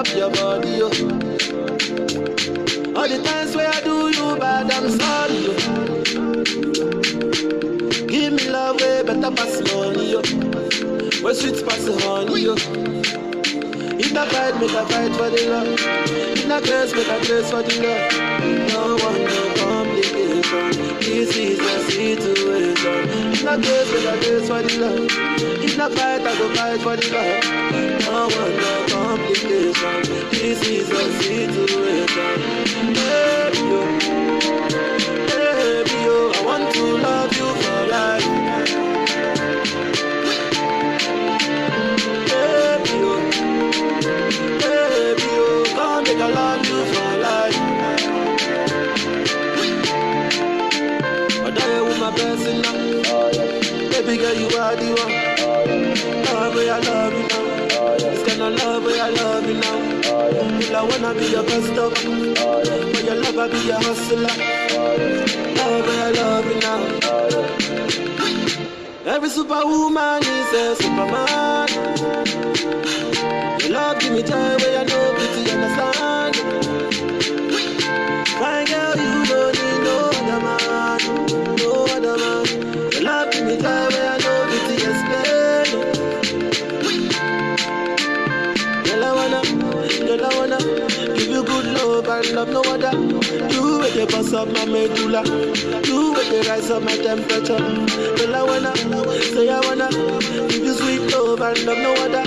top your body, yo. All the times where I do you bad, I'm sorry, yo. Give me love way better pass money, yo. Where sweet pass the honey, yo. If I fight, make a fight for the love. If I curse, make a curse for the love. No one, no complication. This is the situation. If I curse, make a curse for the love. If I fight, I go fight for the love. No one, no complication. This is the situation. Baby, yo. Baby, yo. I want to love you for life. Baby, yo. Baby, oh, come make I love you for life. I die with my person now. Baby girl, you are the one. Love where I love you now. This kind of love where I love you now. Well, I wanna be your customer. For your love, I be your hustler. Love where I love you now. Every superwoman is a superman. Your love give me joy where I know pity, understand. Fine girl, you don't need no other man, no other man. Your love give me joy where I know pity, explain. Girl, I wanna give you good love and love no other. You with the boss of my medulla, you with the rise of my temperature. Girl, I wanna give you sweet love and love no other.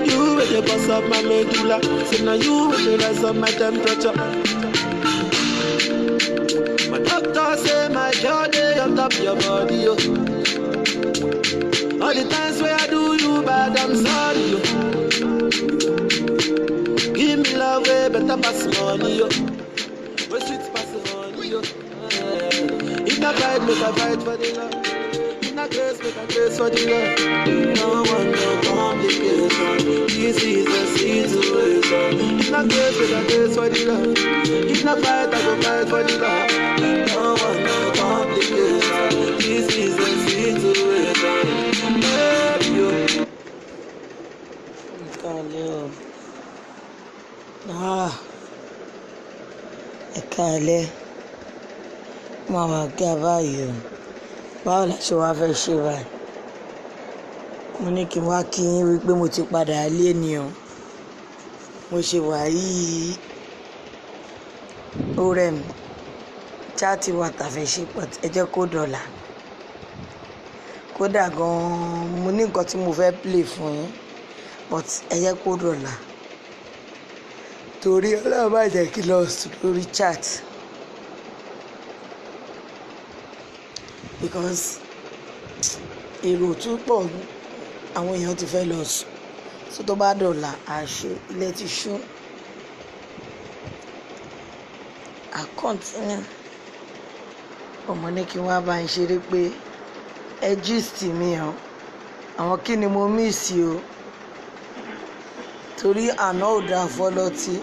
You with the boss of my medulla, so now you with the rise of my temperature. My doctor say my body on top your body, yo. All the times where I do you bad, I'm sorry, yo. Give me love way better pass money, yo. Where sweet pass the honey, yo. If I fight, make a fight for the love. If I curse, make a curse for the love. No one, no complication. This is the situation. If I curse, make a curse for the love. If I fight, I go fight for the love. No one, no complication. This is the situation. Baby, yo. Ẹ̀kálẹ́ màmá kí a báyìí o, báwo la ṣe wá fẹ́ ṣe báyìí? Mo ní kí n wá kí yín wípé mo ti padà lé ni o. Mo ṣe wà yìí ó rẹ̀ mí, chaati wà tàfẹ́ ṣe pọ̀ ẹ jẹ́ kó dọ̀là. Kódà gan-an mo ní nǹkan tí mo fẹ́ play fún yín but ẹ jẹ́ kó dọ̀là. Torí ọlọ́run má jẹ́ kí lọ sùn lórí chat because èrò tún pọ̀, àwọn èèyàn ti fẹ́ lọ sùn, so tó bá dọ̀là àṣẹ ilé ti ṣú. Continue. Ọmọ ní kí wọ́n bá ń ṣeré pé ẹ gist mi hàn àwọn kí ni mo miss o, torí àná ò dáa fọlọ́tí.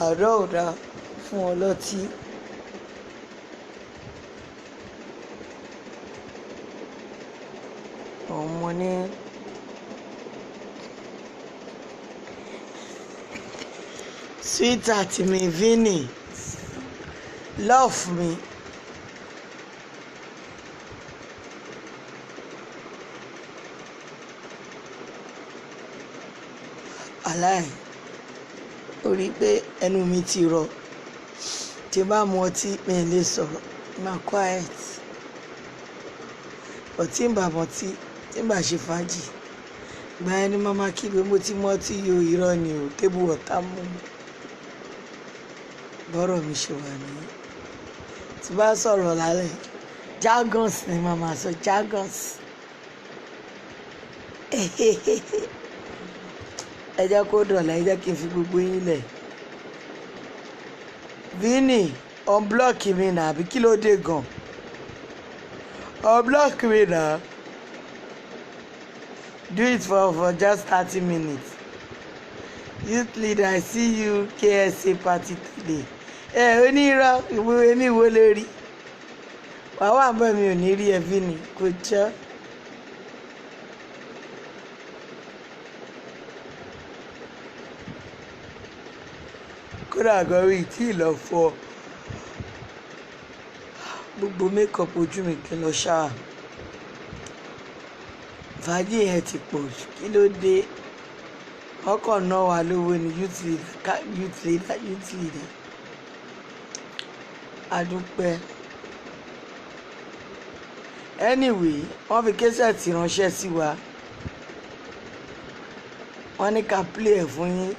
Àná ò dáa fún ọlọ́tí. Ọmọ ní sweetheart mi Vinny, love me. Aláì orí pé ẹnu mi ti rọ, tí bá mu ọtí mi lè sọ̀rọ̀, máa quiet. Ọtí ń bà mọ́tí tí ń bà ṣe fàájì, gba ẹni máma kígbe mo ti mọ́ tí yóò irọ́ ni o, tébù ọ̀tá mú mi. Bọ́rọ̀ mi ṣe wà ní tí bá sọ̀rọ̀ lálẹ́ jargons ni màmá sọ, jargons. Ẹ jẹ́ kó dọ̀là, ẹ jẹ́ kí n fi gbogbo yín lẹ̀. Vinny unblock mi nà àbí kí ló dé gan? Unblock mi nà. Do it for just 30 minutes. Youth leader, I see you KSA party today. Onírọ̀ ìwé mi wo lè rí? Wàá wà bọ́ mi ò ní rí ẹ Vinny, kò jẹ́. kódà gan rí tí ì lọ fọ gbogbo makeup ojú mi kí n lọ ṣáà fàájì yẹn ti pọ̀ jù kí ló dé ọkọ̀ náà wà lówó ní youth leader adúpẹ́ anyway wọ́n fi késẹ̀tì ránṣẹ́ sí wa wọ́n ní ká play ẹ̀ fún yín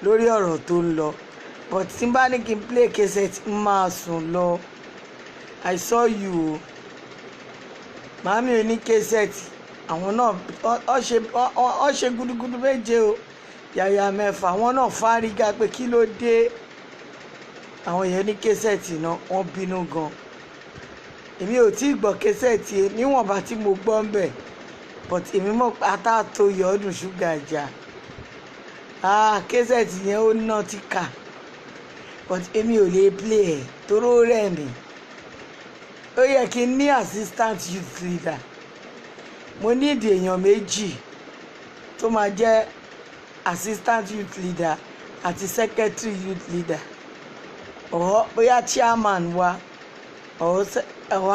lórí ọ̀rọ̀ tó ń lọ but tí n bá ní kí n play késẹ̀tì ń máa sùn lọ I saw you o màámi ò ní késẹ̀tì àwọn náà ọ ṣe gudugudu méje o yàyà mẹ́fà àwọn náà fárígá pé kí ló dé àwọn èèyàn ní késẹ̀tì náà wọ́n bínú gan èmi ò tí ì gbọ́ késẹ̀tì níwọ̀nba tí mo gbọ́ ń bẹ̀ but èmi mọ̀ pátá tó yọ ọdún ṣúgà jà késẹ̀tì yẹn ó ná ti kà but èmi ò lè play ẹ̀ toró rẹ̀ mi ó yẹ kí n ní assistant youth leader mo ní ìdí èèyàn méjì tó máa jẹ́ assistant youth leader àti secretary youth leader or bóyá chairman wa or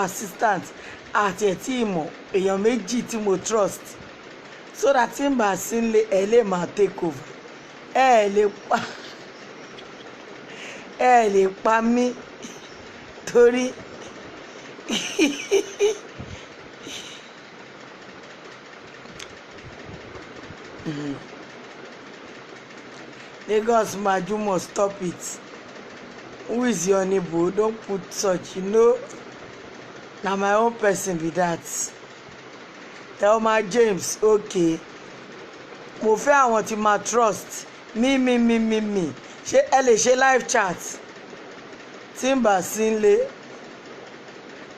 assistant àti ẹ̀tí ìmọ̀ èèyàn méjì tí mo trust so that tí n bá sí nílé ẹ lè máa take over ẹ lè pa mí torí Lagos Majumo, stop it. Who is your neighbor? Don't put such, na my own person be that. Thelma James, okay. Mo fẹ́ àwọn tí ma trust me. Ṣé ẹ lè ṣe live chat? Timba Sinle,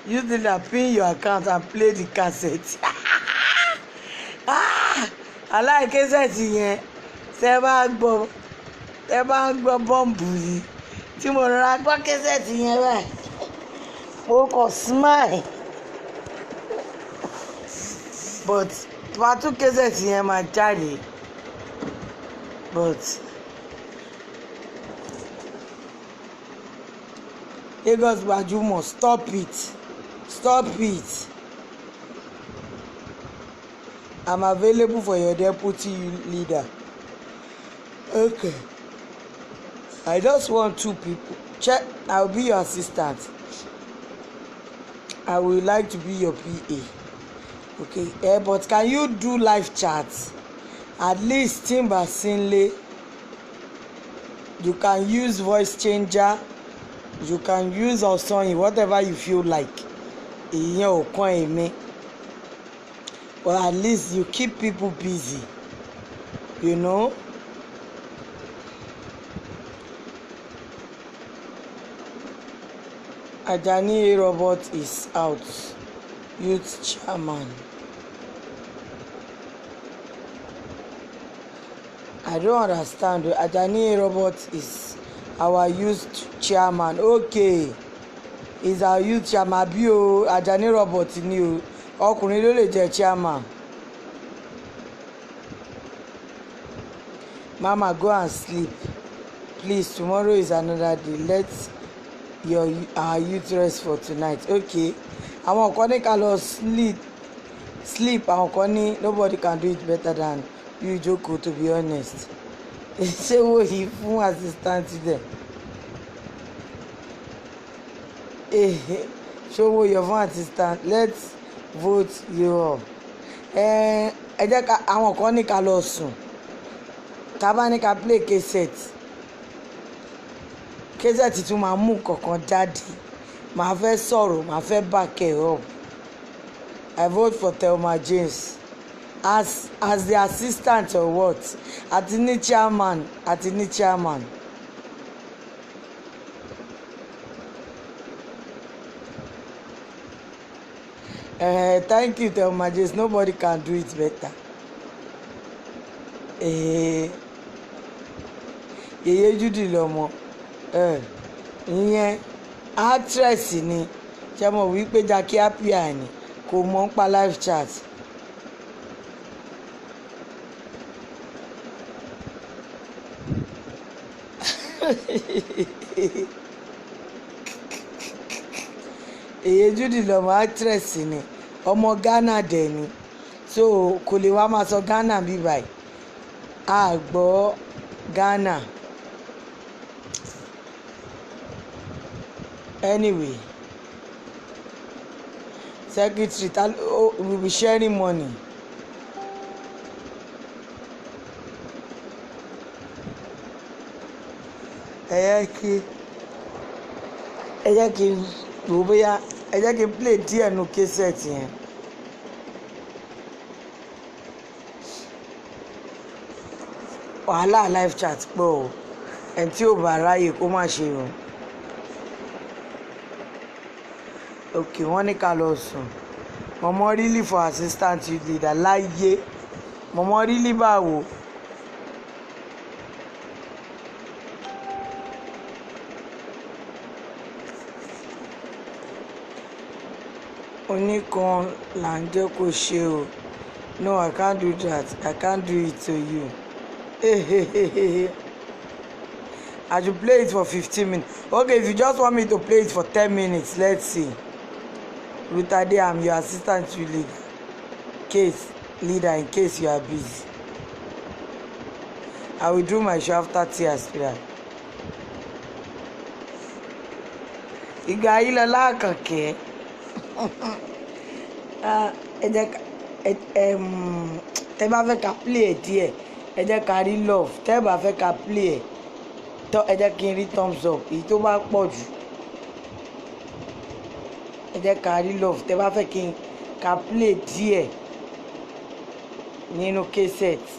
you did pin your account and play the cassette. Aláìkésẹ̀tì yẹn tẹ́ bá gbọ́ bọ́ǹbù yìí tí mo rọra gbọ́ késẹ̀tì yẹn báyìí mo kàn smile but pàtó késẹ̀tì yẹn máa jáde but Lagos Majumo, stop it. I'm available for your deputy leader. Okay. I just want 2 people. Check. I'll be your assistant. I would like to be your PA. Okay. But can you do live chats? At least Timba Sinle. You can use voice changer. You can use Osonyi, whatever you feel like. Ìyẹn ò kàn èmi. But at least you keep people busy. Ajani Robert is out. Youth chairman. I don't understand. Ajani Robert is our youth chairman. Okay. Is our youth chairman. Bio Ajani Robert ni o. Ọkùnrin ló lè jẹ́ chairman. Mama, go and sleep. Please, tomorrow is another day. Let our youth rest for tonight. Okay. Àwọn kan ní ká lọ sleep. Àwọn kan ní nobody can do it better than you, Joko, to be honest. Ṣé wo yìí fún assistant there? Ṣé wo yọ fún assistant? Let's vote you all. Ẹ jẹ́ ká àwọn kan ní ká lọ sùn. Tá bá ní ká play cassette tún máa mú kankan jáde. Màá fẹ́ sọ̀rọ̀, màá fẹ́ back it up. I vote for Thelma James as the assistant or what? Àti ní chairman. Thank you, Thelma James. Nobody can do it better. Yeye Judy lọmọ. Ìyẹn actress ni. Ṣé mo wí pé Jackie Appiah ni kò mọ̀ ń pa live chat. èyí Judy lọmọ actress ni ọmọ Ghana dẹ̀ ni so kò lè wá máa sọ Ghana bí báyìí a gbọ́ Ghana anyway secretary will be sharing money. ẹ jẹ́ kí n wò bóyá ẹ jẹ́ kí n play díẹ̀ nu késẹ̀tì yẹn. wàhálà live chat pọ̀ o ẹni tí ò bá ráyè kó má ṣe o. ok wọ́n ní ká lọ sùn mọ̀mọ́ rílì for assistant youth leader láyé mọ̀mọ́ rílì báwo. oníkan là ń jẹ́ kó ṣe o no I can't do that I can't do it to you. I should play it for 15 minutes. Okay, if you just want me to play it for 10 minutes, let's see. Ruth Ade, I'm your assistant to leader in case you are busy. I will do my show after tears. Ìgbà yìí lọ lákànkẹ́. Tẹ́ bá fẹ́ ká play ẹ̀ díẹ̀ ẹ jẹ́ ká rí love tẹ́ bá fẹ́ ká play ẹ̀ tọ́ ẹ jẹ́ kí n rí thumbs up èyí tó bá pọ̀ jù ẹ jẹ́ ká rí love tẹ́ bá fẹ́ kí n ká play díẹ̀ nínú cassette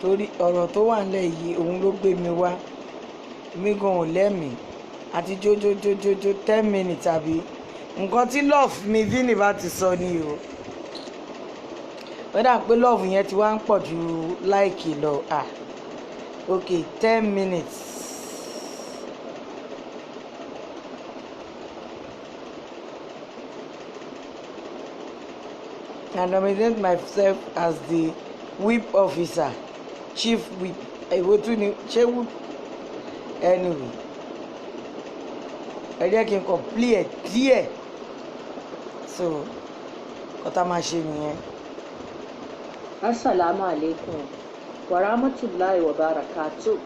torí ọ̀rọ̀ tó wà nílẹ̀ yìí òun ló gbé mi wá mi gan ò lẹ́mìí àti jójójójójó 10 minutes àbí nǹkan tí love mi Vini bá ti sọ ni o wọ́n dà pé love yẹn ti wá ń pọ̀ ju láìkì lọ ok 10 minutes. I nominate myself as the whip officer chief whip èwo tún ni ṣé whip anyway ẹ jẹ́ kí n kàn play ẹ̀ díẹ̀ so kọ́tà máa ṣe nìyẹn. Assalamu alaikum wa rahmatullahi wa barakatuh.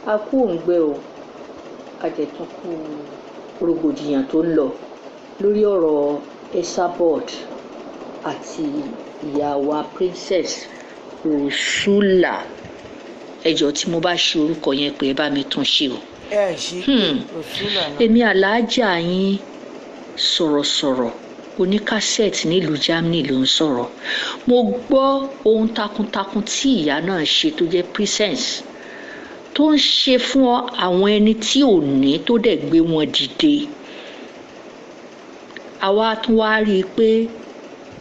A kú òǹgbẹ o àjẹtún kú rògbòdìyàn tó ń lọ lórí ọ̀rọ̀ Esabod àti ìyá wa Princess Ursula. Ẹjọ́ tí mo bá ṣe orúkọ yẹn pé ẹ bá mi tún ṣe o. ẹ ṣí Ursula náà. Èmi aláàjà yín sọ̀rọ̀sọ̀rọ̀ oníkásẹ̀tì nílùú Germany ló ń sọ̀rọ̀. Mo gbọ́ ohun takuntakun tí ìyá náà ṣe tó jẹ́ Princess tó ń ṣe fún àwọn ẹni tí ò ní tó dẹ̀ gbé wọn dìde. Àwa tún wá rí i pé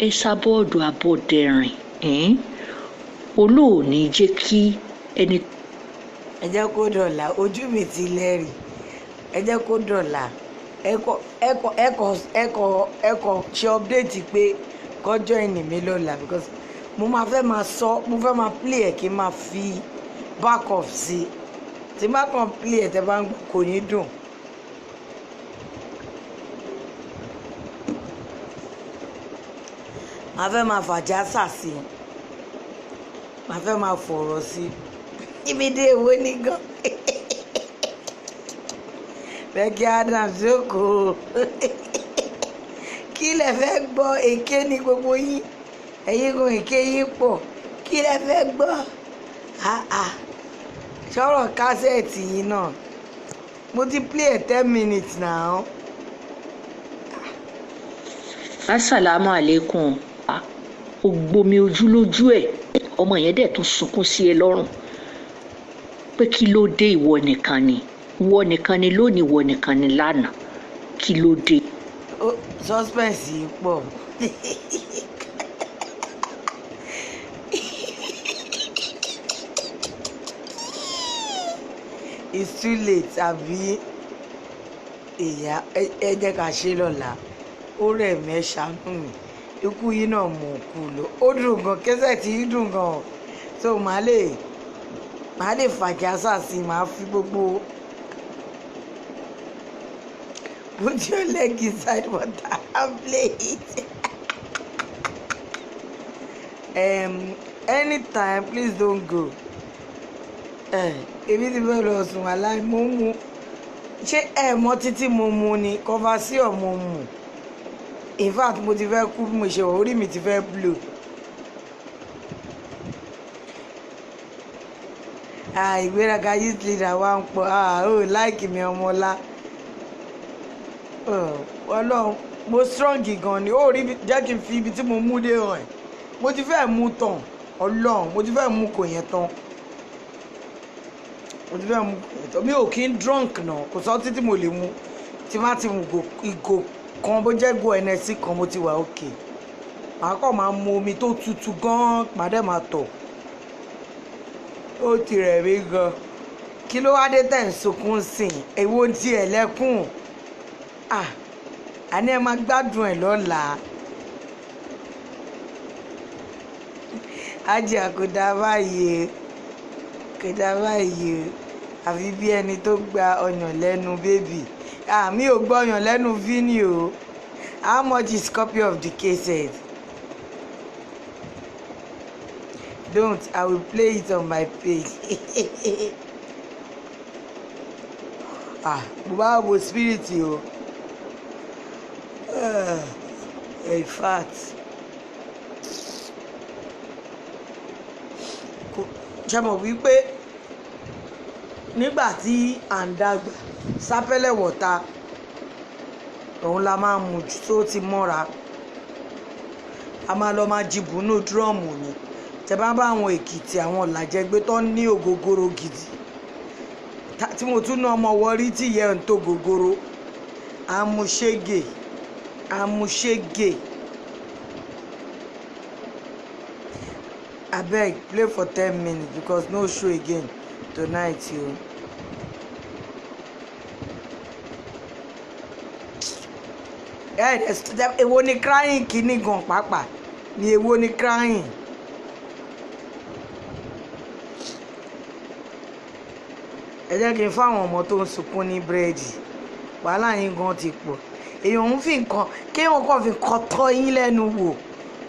Esabod Abọ́dẹrìn olóòní jẹ́ kí ẹni. ẹ jẹ́ kó dọ̀là ojú mi ti lẹ́rìí ẹ jẹ́ kó dọ̀là ẹkọ ṣe update pé kọjọ́ ẹni mi lọ́la because mo máa fẹ́ máa sọ mo fẹ́ máa play ẹ̀ kí n máa fi back off sí tí n bá kàn play ẹ̀ tẹ́ bá ń gbọ́ kò ní dùn. màá fẹ́ máa fàjà sà sí màá fẹ́ máa fọ̀rọ̀ sí ibi dé èwo ní gan. Becky Adams jókòó kí lẹ fẹ́ gbọ́ èké ní gbogbo yín ẹ̀yin gan èké yín pọ̀ kí lẹ fẹ́ gbọ́ sọ̀rọ̀ kásẹ̀tì yìí náà mo ti play ẹ̀ 10 minutes now. Assalamu alaikum ó gbomi ojú lójú ẹ̀ ọmọ yẹn dẹ̀ tún sunkún sí ẹ lọ́rùn pé kí ló dé ìwọ nìkan ni lónìí ìwọ nìkan ni lánàá kí ló dé. suspense yìí pọ̀ it's too late àbí ìyá ẹ jẹ́ ká ṣe lọ́la ó rẹ̀ mí ẹ ṣàánú mi ikú yìí náà mọ̀ kú lọ ó dùn gan kẹsẹ̀ tí í dùn gan so màá lè màá lè fàjásà sí màá fi gbogbo put your leg inside water and play it. Anytime please don't go. Èmi ti fẹ́ lọ sùn aláì mo mu ṣé mọ títí mo mu ni Courvoisier mo mu in fact mo ti fẹ́ kú bí mo ṣe wọ̀ orí mi ti fẹ́ blow. Ìgbéraga youth leader wa ń pọ̀ ó láìkì mi ọmọlá Ọlọ́run mo strong gan ni ó rí jẹ́ kí n fi ibi tí mo mú dé hàn mo ti fẹ́ mú tán Ọlọ́run mo ti fẹ́ mú kò yẹn tán mo ti fẹ́ mú kò yẹn tán mi ò kí ń drunk náà kò sọ títí mo lè mú tí má ti mú ìgò kan bó jẹ́ go ẹnẹsí kan mo ti wà òkè màá kọ́ máa mu omi tó tutù gan pàdé máa tọ̀ ó ti rẹ̀ mí gan kí ló wá dé tẹ̀ ń sunkún sìn èwo ti ẹ̀ lẹ́kùn àní ẹ máa gbádùn ẹ̀ lọ́la ajá kò dá báyìí àfi bí ẹni tó gba ọyàn lẹ́nu bébì mi ò gbọ́ ọyàn lẹ́nu Vini o. How much is copy of the cassette? Don't, I will play it on my page. Bùbá wo spirit o. In fact. Ṣé mo wí pé nígbà tí à ń dàgbà sápẹ́lẹ̀ wọ̀ta òun la máa mú jù tó ti mọ́ra a máa lọ máa jìbù nù dúrọ́ọ̀mù ni tẹ bá bá àwọn Èkìtì àwọn làjẹgbé tó ní ògógóró gidi tí mo tún ná ọmọ wọrí tí yẹ ń tó gògóró amúṣégè abeg play for 10 minutes because no show again tonight o. Èwo ni crying kìíní gan pàápàá ni èwo ni crying. Ẹ jẹ́ kí n fáwọn ọmọ tó ń sunkún ní búrẹ́dì wàhálà yín gan ti pọ̀ èèyàn ń fi nǹkan kéèyàn kàn fi nǹkan tọ́ yín lẹ́nu wò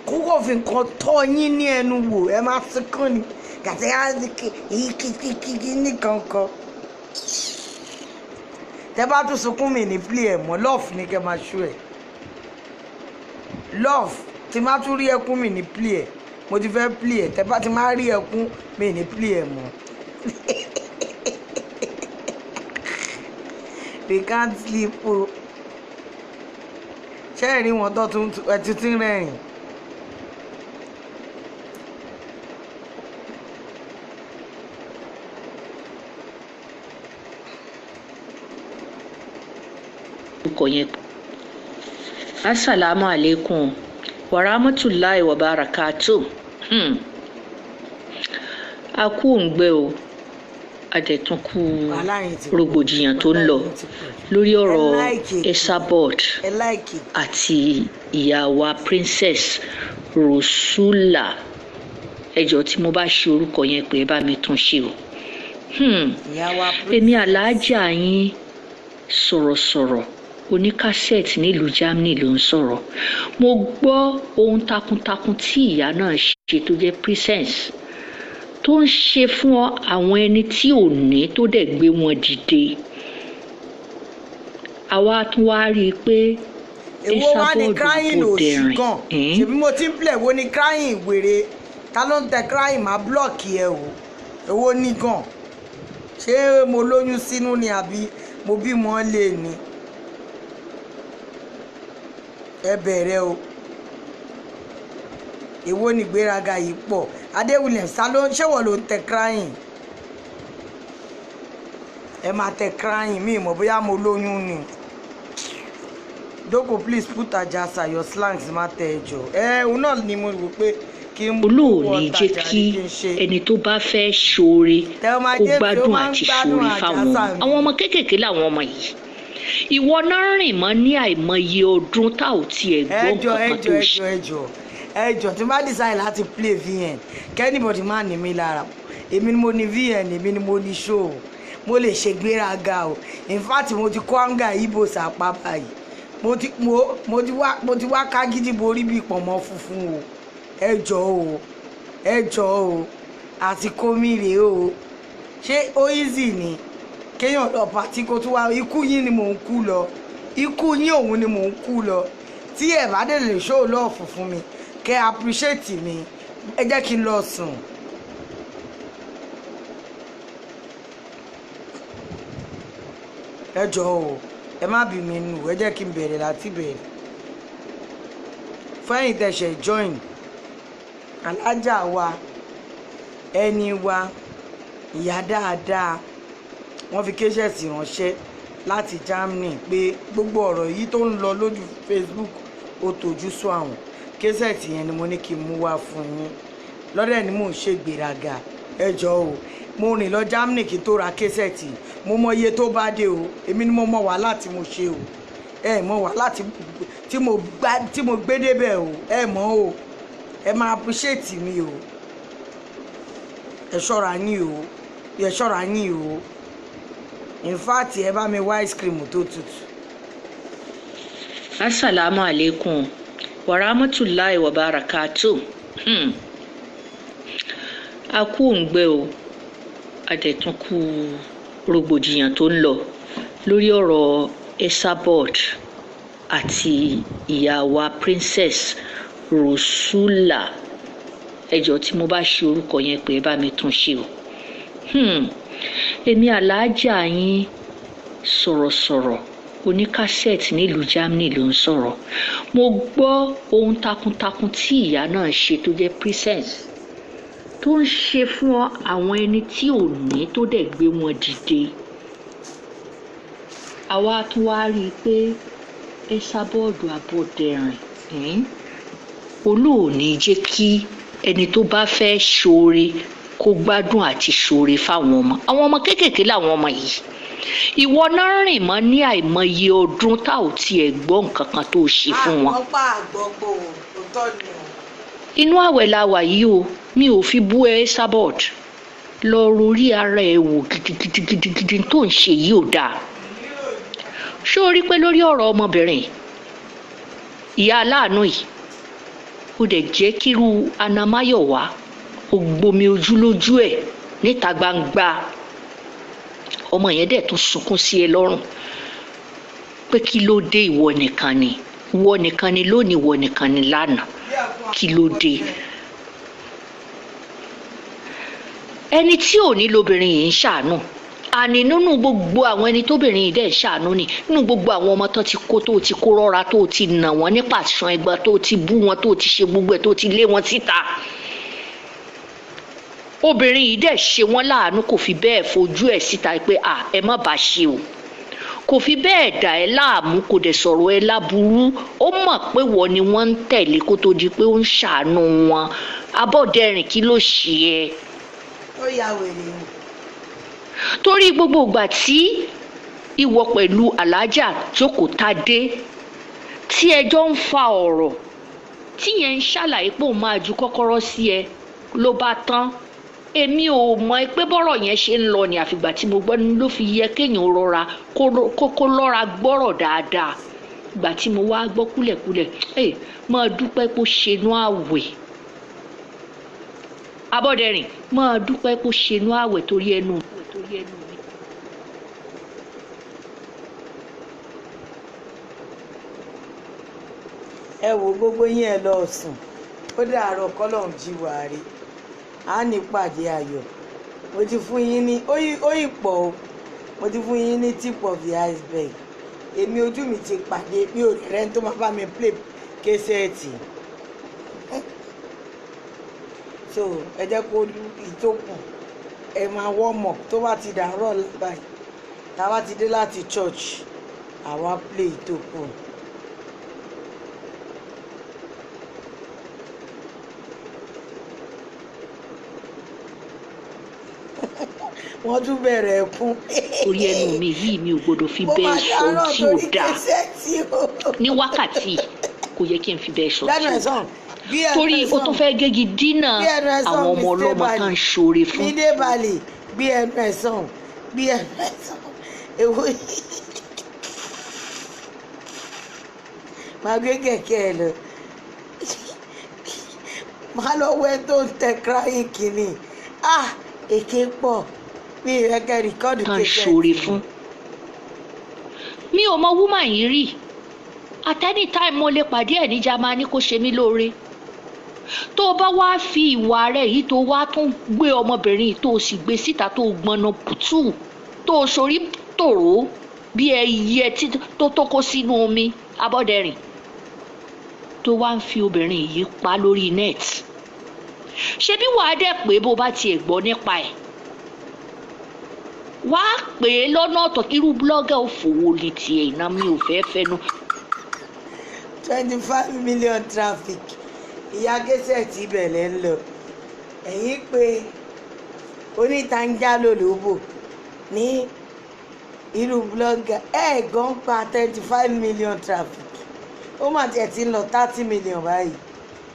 kókò fi nǹkan tọ́ yín ní ẹnu wò ẹ máa sunkún ni gàtẹ́ kìkìkìkì ní kankan tẹ bá tún sunkún mi ní play ẹ̀ mọ́ love ní kẹ́ máa ṣú ẹ̀ love tí má tún rí ẹkún mi ní play ẹ̀ mo ti fẹ́ play ẹ̀ tẹ bá ti má rí ẹkún mi ní play ẹ̀ mọ́. They can't sleep o ṣé ẹ̀rí wọn tó tún rẹ́rìn. Assalamu alaikum wa rahmatullahi wa barakatuh. A kú òǹgbẹ o adẹ̀tún kú rògbòdìyàn tó ń lọ lórí ọ̀rọ̀ Esabod àti ìyá wa Princess Rosula. Ẹjọ́ tí mo bá ṣe orúkọ yẹn pé ẹ bá mi tún ṣe o. Èmi aláàjà yín sọ̀rọ̀sọ̀rọ̀ oníkásẹ̀tì nílùú Germany ló ń sọ̀rọ̀. Mo gbọ́ ohun takuntakun tí ìyá náà ṣe tó jẹ́ Princess tó ń ṣe fún àwọn ẹni tí ò ní tó dẹ̀ gbé wọn dìde. Àwa tún wá rí i pé Esabod kò dẹ̀rìn. Ṣèbí mo ti ń plẹ̀ wo ni crying wèrè ta ló ń tẹ crying máa blọ́ọ̀kì ẹ o èwo ní gan ṣé mo lóyún sínú ni àbí mo bímọ lé ni ẹ bẹ̀rẹ̀ o èwo ni ìgbéraga yìí pọ̀ Adéwìlẹ̀ Salon ṣéwọ̀ ló ń tẹ crying ẹ máa tẹ crying mi mọ̀ bóyá mo lóyún ni Doko please put Ajasa your slangs má tẹ ẹjọ́ òun náà ni mo rò pé olóòní jẹ́ kí ẹni tó bá fẹ́ ṣoore kó gbádùn àti ṣoore fáwọn àwọn ọmọ kéékèèké làwọn ọmọ yìí ìwọ náà rìn mọ́ ní àìmọye ọdún tá ò tiẹ̀ gbọ́ kankan tó ṣe. ẹjọ́ tí má decide láti play VN kẹ́nìbọ̀dì má ní mi lára èmi ni mo ní VN, èmi ni mo ní show, mo lè ṣe gbéraga o. In fact mo ti kó anga ibo sàpá báyìí, mo ti wá ká gidi borí bí pọ̀nmọ́ funfun o. Ẹ jọ̀ọ́ o àti kómìrè o. Ṣé ó easy ni kéèyàn lọ pàtí kó tún wá ikú yín ni mò ń kú lọ, ikú yín òun ni mò ń kú lọ. Tí ẹ bá dẹ̀ lè show love fún mi kẹ́ appreciate mi, ẹ jẹ́ kí n lọ sùn. Ẹ jọ̀ọ́ o ẹ má bí mi nù, ẹ jẹ́ kí n bẹ̀rẹ̀ láti bẹ̀rẹ̀. Fẹ́yìn tẹ̀sẹ̀ join alájà wa, ẹni wa, ìyá dáadáa, wọ́n fi kéṣẹ̀sì ránṣẹ́ láti Germany pé gbogbo ọ̀rọ̀ yìí tó ń lọ lójú Facebook ó tojú sọ àwọn. Kéṣẹ̀sì yẹn ni mo ní kí n mú wá fún yín. Lọ́dẹ̀ ni mò ń ṣègbéraga. Ẹ jọ̀ọ́ o mo rìn lọ Germany kí n tó ra kéṣẹ̀tì, mo mọ iye tó bá dé o, èmi ni mo mọ wàhálà tí mo ṣe o. Ẹ mọ wàhálà tí mo gbé débẹ̀ o, ẹ mọ o, ẹ máa appreciate mi o. Ẹ ṣọ́ra yín o. In fact ẹ bá mi wá ice cream tó tutù. Assalamu alaikum wa rahmatullahi wa barakatuh. A kú òǹgbẹ o, a dẹ̀ tún kú rògbòdìyàn tó ń lọ lórí ọ̀rọ̀ Esabod àti ìyá wa Princess Rosula. Ẹ jọ̀ọ́ tí mo bá ṣe orúkọ yẹn pé ẹ bá mi tún ṣe o. Èmi aláàjà yín sọ̀rọ̀sọ̀rọ̀ oníkásẹ̀tì nílùú Germany ló ń sọ̀rọ̀. Mo gbọ́ ohun takuntakun tí ìyá náà ṣe tó jẹ́ Princess tó ń ṣe fún àwọn ẹni tí ò ní tó dẹ̀ gbé wọn dìde. Àwa tún wá rí i pé Esabod Abọ́dẹrìn olóòní jẹ́ kí ẹni tó bá fẹ́ ṣoore kó gbádùn àti ṣoore fáwọn ọmọ. Àwọn ọmọ kéékèèké làwọn ọmọ yìí. Ìwọ náà rìn mọ́ ní àìmọye ọdún tá ò tiẹ̀ gbọ́ nǹkan kan tó ṣe fún wọn. Inú àwẹ̀ la wà yìí o, mi ò fi bú Esabod. Lọ rorí ara ẹ wò gidigidi tó ń ṣe yìí ò dáa. Ṣé o rí pé lórí ọ̀rọ̀ ọmọbìnrin ìyá aláàánú yìí ó dẹ̀ jẹ́ kírú Anamáyọ̀wá ó gbomi ojú lójú ẹ̀ níta gbangba. Ọmọ yẹn dẹ̀ tún sunkún sí ẹ lọ́rùn pé kí ló dé ìwọ nìkan ni lónìí, ìwọ nìkan ni lánàá, kí ló dé. Ẹni tí ò ní lóbìnrin yìí ń ṣàánú, àní nínú gbogbo àwọn ẹni tóbìnrin yìí dẹ̀ ń ṣàánú ni, nínú gbogbo àwọn ọmọ tó ti kó rọ́ra, tó ti nà wọ́n ní pàṣán ẹgbà, tó ti bú wọn, tó ti ṣe gbogbo ẹ̀, tó ti lé wọn síta. Obìnrin yìí dẹ̀ ṣe wọ́n láàánú, kò fi bẹ́ẹ̀ fojú ẹ̀ síta pé ẹ má bàa ṣe o, kò fi bẹ́ẹ̀ dà ẹ́ láàmú, kò dẹ̀ sọ̀rọ̀ ẹ láburú. Ó mọ̀ pé wọ́n ni wọ́n ń tẹ̀lé kó tó di pé ó ń ṣàánú wọn. Abọ́dẹrìn kí ló ṣe ẹ́? Ó ya wèrè ni. Torí gbogbo ìgbà tí ìwọ pẹ̀lú alájà jókòó tádé tí ẹjọ́ ń fa ọ̀rọ̀ tí yẹn ń ṣàlàyé pé òun máa ju kọ́kọ́rọ́ sí ẹ ló bá tán. Èmi ò mọ̀ pé bọ́rọ̀ yẹn ṣe ń lọ ní àfìgbà tí mo gbọ́ ni ló fi yẹ kéèyàn rọra kó lọ́ra gbọ́rọ̀ dáadáa. Ìgbà tí mo wá gbọ́ kúlẹ̀kúlẹ̀ máa dúpẹ́ pé ó ṣenú àwẹ̀. Abọ́dẹrìn máa dúpẹ́ pé ó ṣenú àwẹ̀ torí ẹnu mi. Ẹ wo gbogbo yín ẹ lọ sùn, ó dàárọ̀ kọ́lọ́hún jí wàárí, á ní pàdé ayọ̀. Mo ti fún yín ní ó ìpọ̀ o, mo ti fún yín ní tip of the iceberg. Èmi ojú mi ti pàdé, mi ò rẹ́ tó máa bá mi play késẹ́ẹ̀tì. So ẹ jẹ́ kó ìtókù ẹ máa warm up tó bá ti dàárọ̀ báyìí, tá a bá ti dé láti church àwa play ìtókù. Wọ́n tún bẹ̀rẹ̀ ẹkún. Orí ẹnu mi yìí mi ò gbọdọ̀ fi bẹ́ẹ̀ sọ tí ò dáa ní wákàtí, kò yẹ kí n fi bẹ́ẹ̀ sọ tí ò dáa. torí ó tún fẹ́ gégi dínà àwọn ọmọ ọlọ́mọ tá ń ṣoore fún. Mide Bali bí ẹnu ẹ̀ sàn bí ẹnu ẹ̀ sàn èwo máa gbé kẹ̀kẹ́ ẹ lọ máa lọ wẹ́ tó ń tẹ crying kìíní èké pọ̀ bí ìrẹ́kẹ́ rìkọ́dù tá ń ṣoore fún. mi ò mọ woman yìí rí at any time mo lè pàdé ẹ̀ ní Jámánì kó ṣe mí lóore tó o bá wá fi ìwà rẹ̀ yìí tó wá tún gbé ọmọbìnrin tó o sì gbé síta tó o gbọnà pùtù tó o sorí tòró bí ẹyẹ tó kó sínú omi Abọ́dẹrìn tó wá ń fi obìnrin yìí pa lórí net ṣebí wàá dẹ̀ pé bó bá tiẹ̀ gbọ́ nípa ẹ̀ wàá pè é lọ́nà ọ̀tọ̀ irú blọ́gà òfòwò ní tiẹ̀ iná mi ò fẹ́ fẹ́nu. 25 million traffic ìyá gẹ́sẹ̀ tí bẹ̀lẹ̀ ń lọ ẹ̀yìn pé onítàǹjà lòlóbò ní irú blọ́gà ẹ̀ẹ̀gàn pa 35 million traffic ó mà tiẹ̀ ti ń lọ 30 million báyìí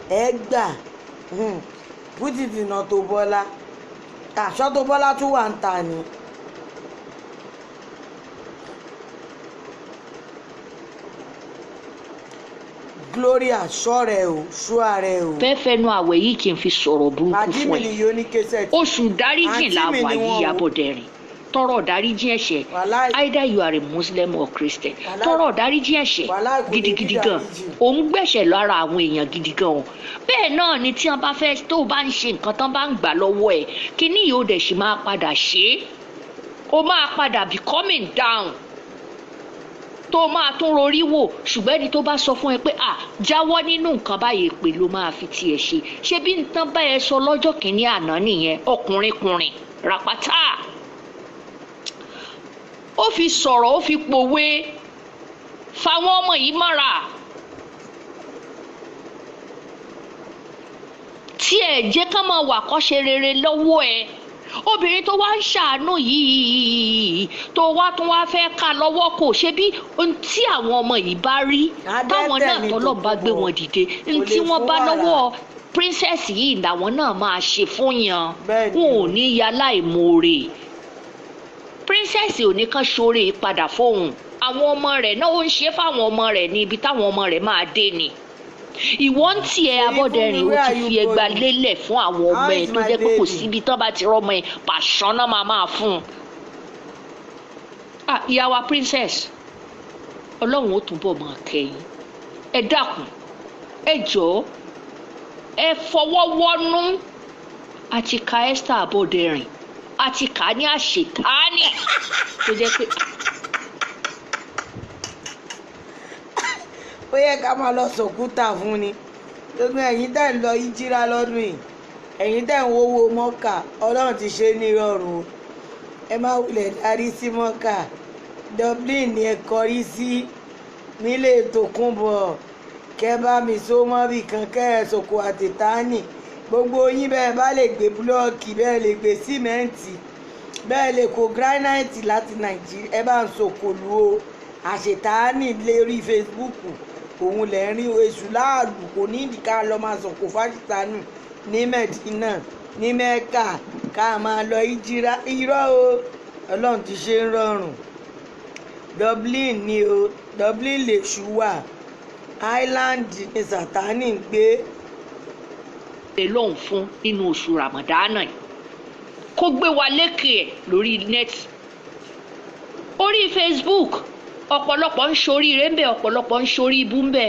ẹ gbà bùtì dìnnà tó bọ́lá àṣọ tó bọ́lá tún wà ń ta ni. Gloria ṣọ́rẹ̀ o ṣọ́rẹ̀ o. fẹ́ fẹnu àwẹ̀ yìí kí n fi sọ̀rọ̀ burúkú fún ẹ. àdìmí ni yóò ní kẹsẹ̀ tí. oṣù dáríjì la wà yìí Abọ́dẹrìn tọrọ dáríjì ẹ̀ṣẹ̀ either you are a Muslim or Christian tọrọ dáríjì ẹ̀ṣẹ̀ gidigidi gan òun gbẹ̀ṣẹ̀ lára àwọn èèyàn gidi gan o bẹ́ẹ̀ náà ni tí wọ́n bá fẹ́ tó o bá ń ṣe nǹkan tán bá ń gbà lọ́wọ́ ẹ̀ kíní yìí ó dẹ̀ sì máa padà ṣe é ó máa padà be coming down tó máa tún rorí wò ṣùgbọ́n ẹni tó bá sọ fún ẹ pé jáwọ́ nínú nǹkan báyìí pé ló máa fi tiẹ̀ ṣe ṣé bí nǹkan bá ẹ sọ lọ́jọ́ kìíní àná nìyẹn ọkùnrinkùnrin ràpátá ó fi sọ̀rọ̀ ó fi pòwe fáwọn ọmọ yìí mọ́ra tí ẹ jẹ́ ká máa wà kọ́ṣe rere lọ́wọ́ ẹ obìnrin tó wá ń ṣàánú yìí tó wá tún wá fẹ́ ká lọ́wọ́ kò ṣe bí ohun tí àwọn ọmọ yìí bá rí táwọn náà tọ́lọ́ bá gbé wọn dìde ohun tí wọ́n bá lọ́wọ́ princess yìí làwọn náà máa ṣe fún yan wọn ò ní ya láìmoore princess ò ní kàn ṣoore padà fóun àwọn ọmọ rẹ̀ náà ó ń ṣe fáwọn ọmọ rẹ̀ ní ibi táwọn ọmọ rẹ̀ máa dé ni ìwọ ń tiẹ̀ Abọ́dẹrìn ó ti fi ẹgbàá lélẹ̀ fún àwọn ọmọ ẹ̀ tó jẹ́ pé kò síbi tán bá ti rọ́mọ ẹ̀ pàṣán náà máa fún un. ìyá wa princess ọlọ́run ó túbọ̀ máa kẹ́yìn ẹ dákun ẹ jọ̀ọ́ ẹ fọwọ́ wọ́nú àti ka Esther Abọ́dẹrìn àti kà á ní àṣetáàní tó jẹ́ pé. ó yẹ ká máa lọ sòkúta fún ni gbogbo ẹ̀yin tẹ́ ń lọ ìjírá lọ́dún yìí ẹ̀yin tẹ́ ń wówó mọ́kà ọlọ́run ti ṣe ní ìrọ̀rùn ẹ má wulẹ̀ darí sí mọ́kà Dublin ni ẹ kọrí sí nílé Tòkunbọ̀ kẹ́ bá mi só mọ́bì kan kẹ́ ẹ sòkò àtẹ̀tánì gbogbo yín bẹ́ẹ̀ bá lè gbé búlọ́ọ̀kì bẹ́ẹ̀ lè gbé símẹ́ǹtì bẹ́ẹ̀ lè kó gíránáìtì láti Nàìjíríà ẹ bá ń sòkò lu o àṣetáàní lérí Facebook òun lè rí èṣù láàlú kò ní ìdíkà lọ máa sọ̀kò fáṣítánù ní Mẹ́dínà ní Mẹ́kà ká máa lọ ìjírá irọ́ o ọlọ́run ti ṣe ń rọrùn Dublin ni o Dublin lè ṣù wà Ireland ni Sátánì ń gbé. lóhùn fún nínú oṣù Ramadana yìí kó gbé wa lékè ẹ̀ lórí net orí Facebook ọ̀pọ̀lọpọ̀ ń ṣoríire ń bẹ ọ̀pọ̀lọpọ̀ ń ṣorí ibú ń bẹ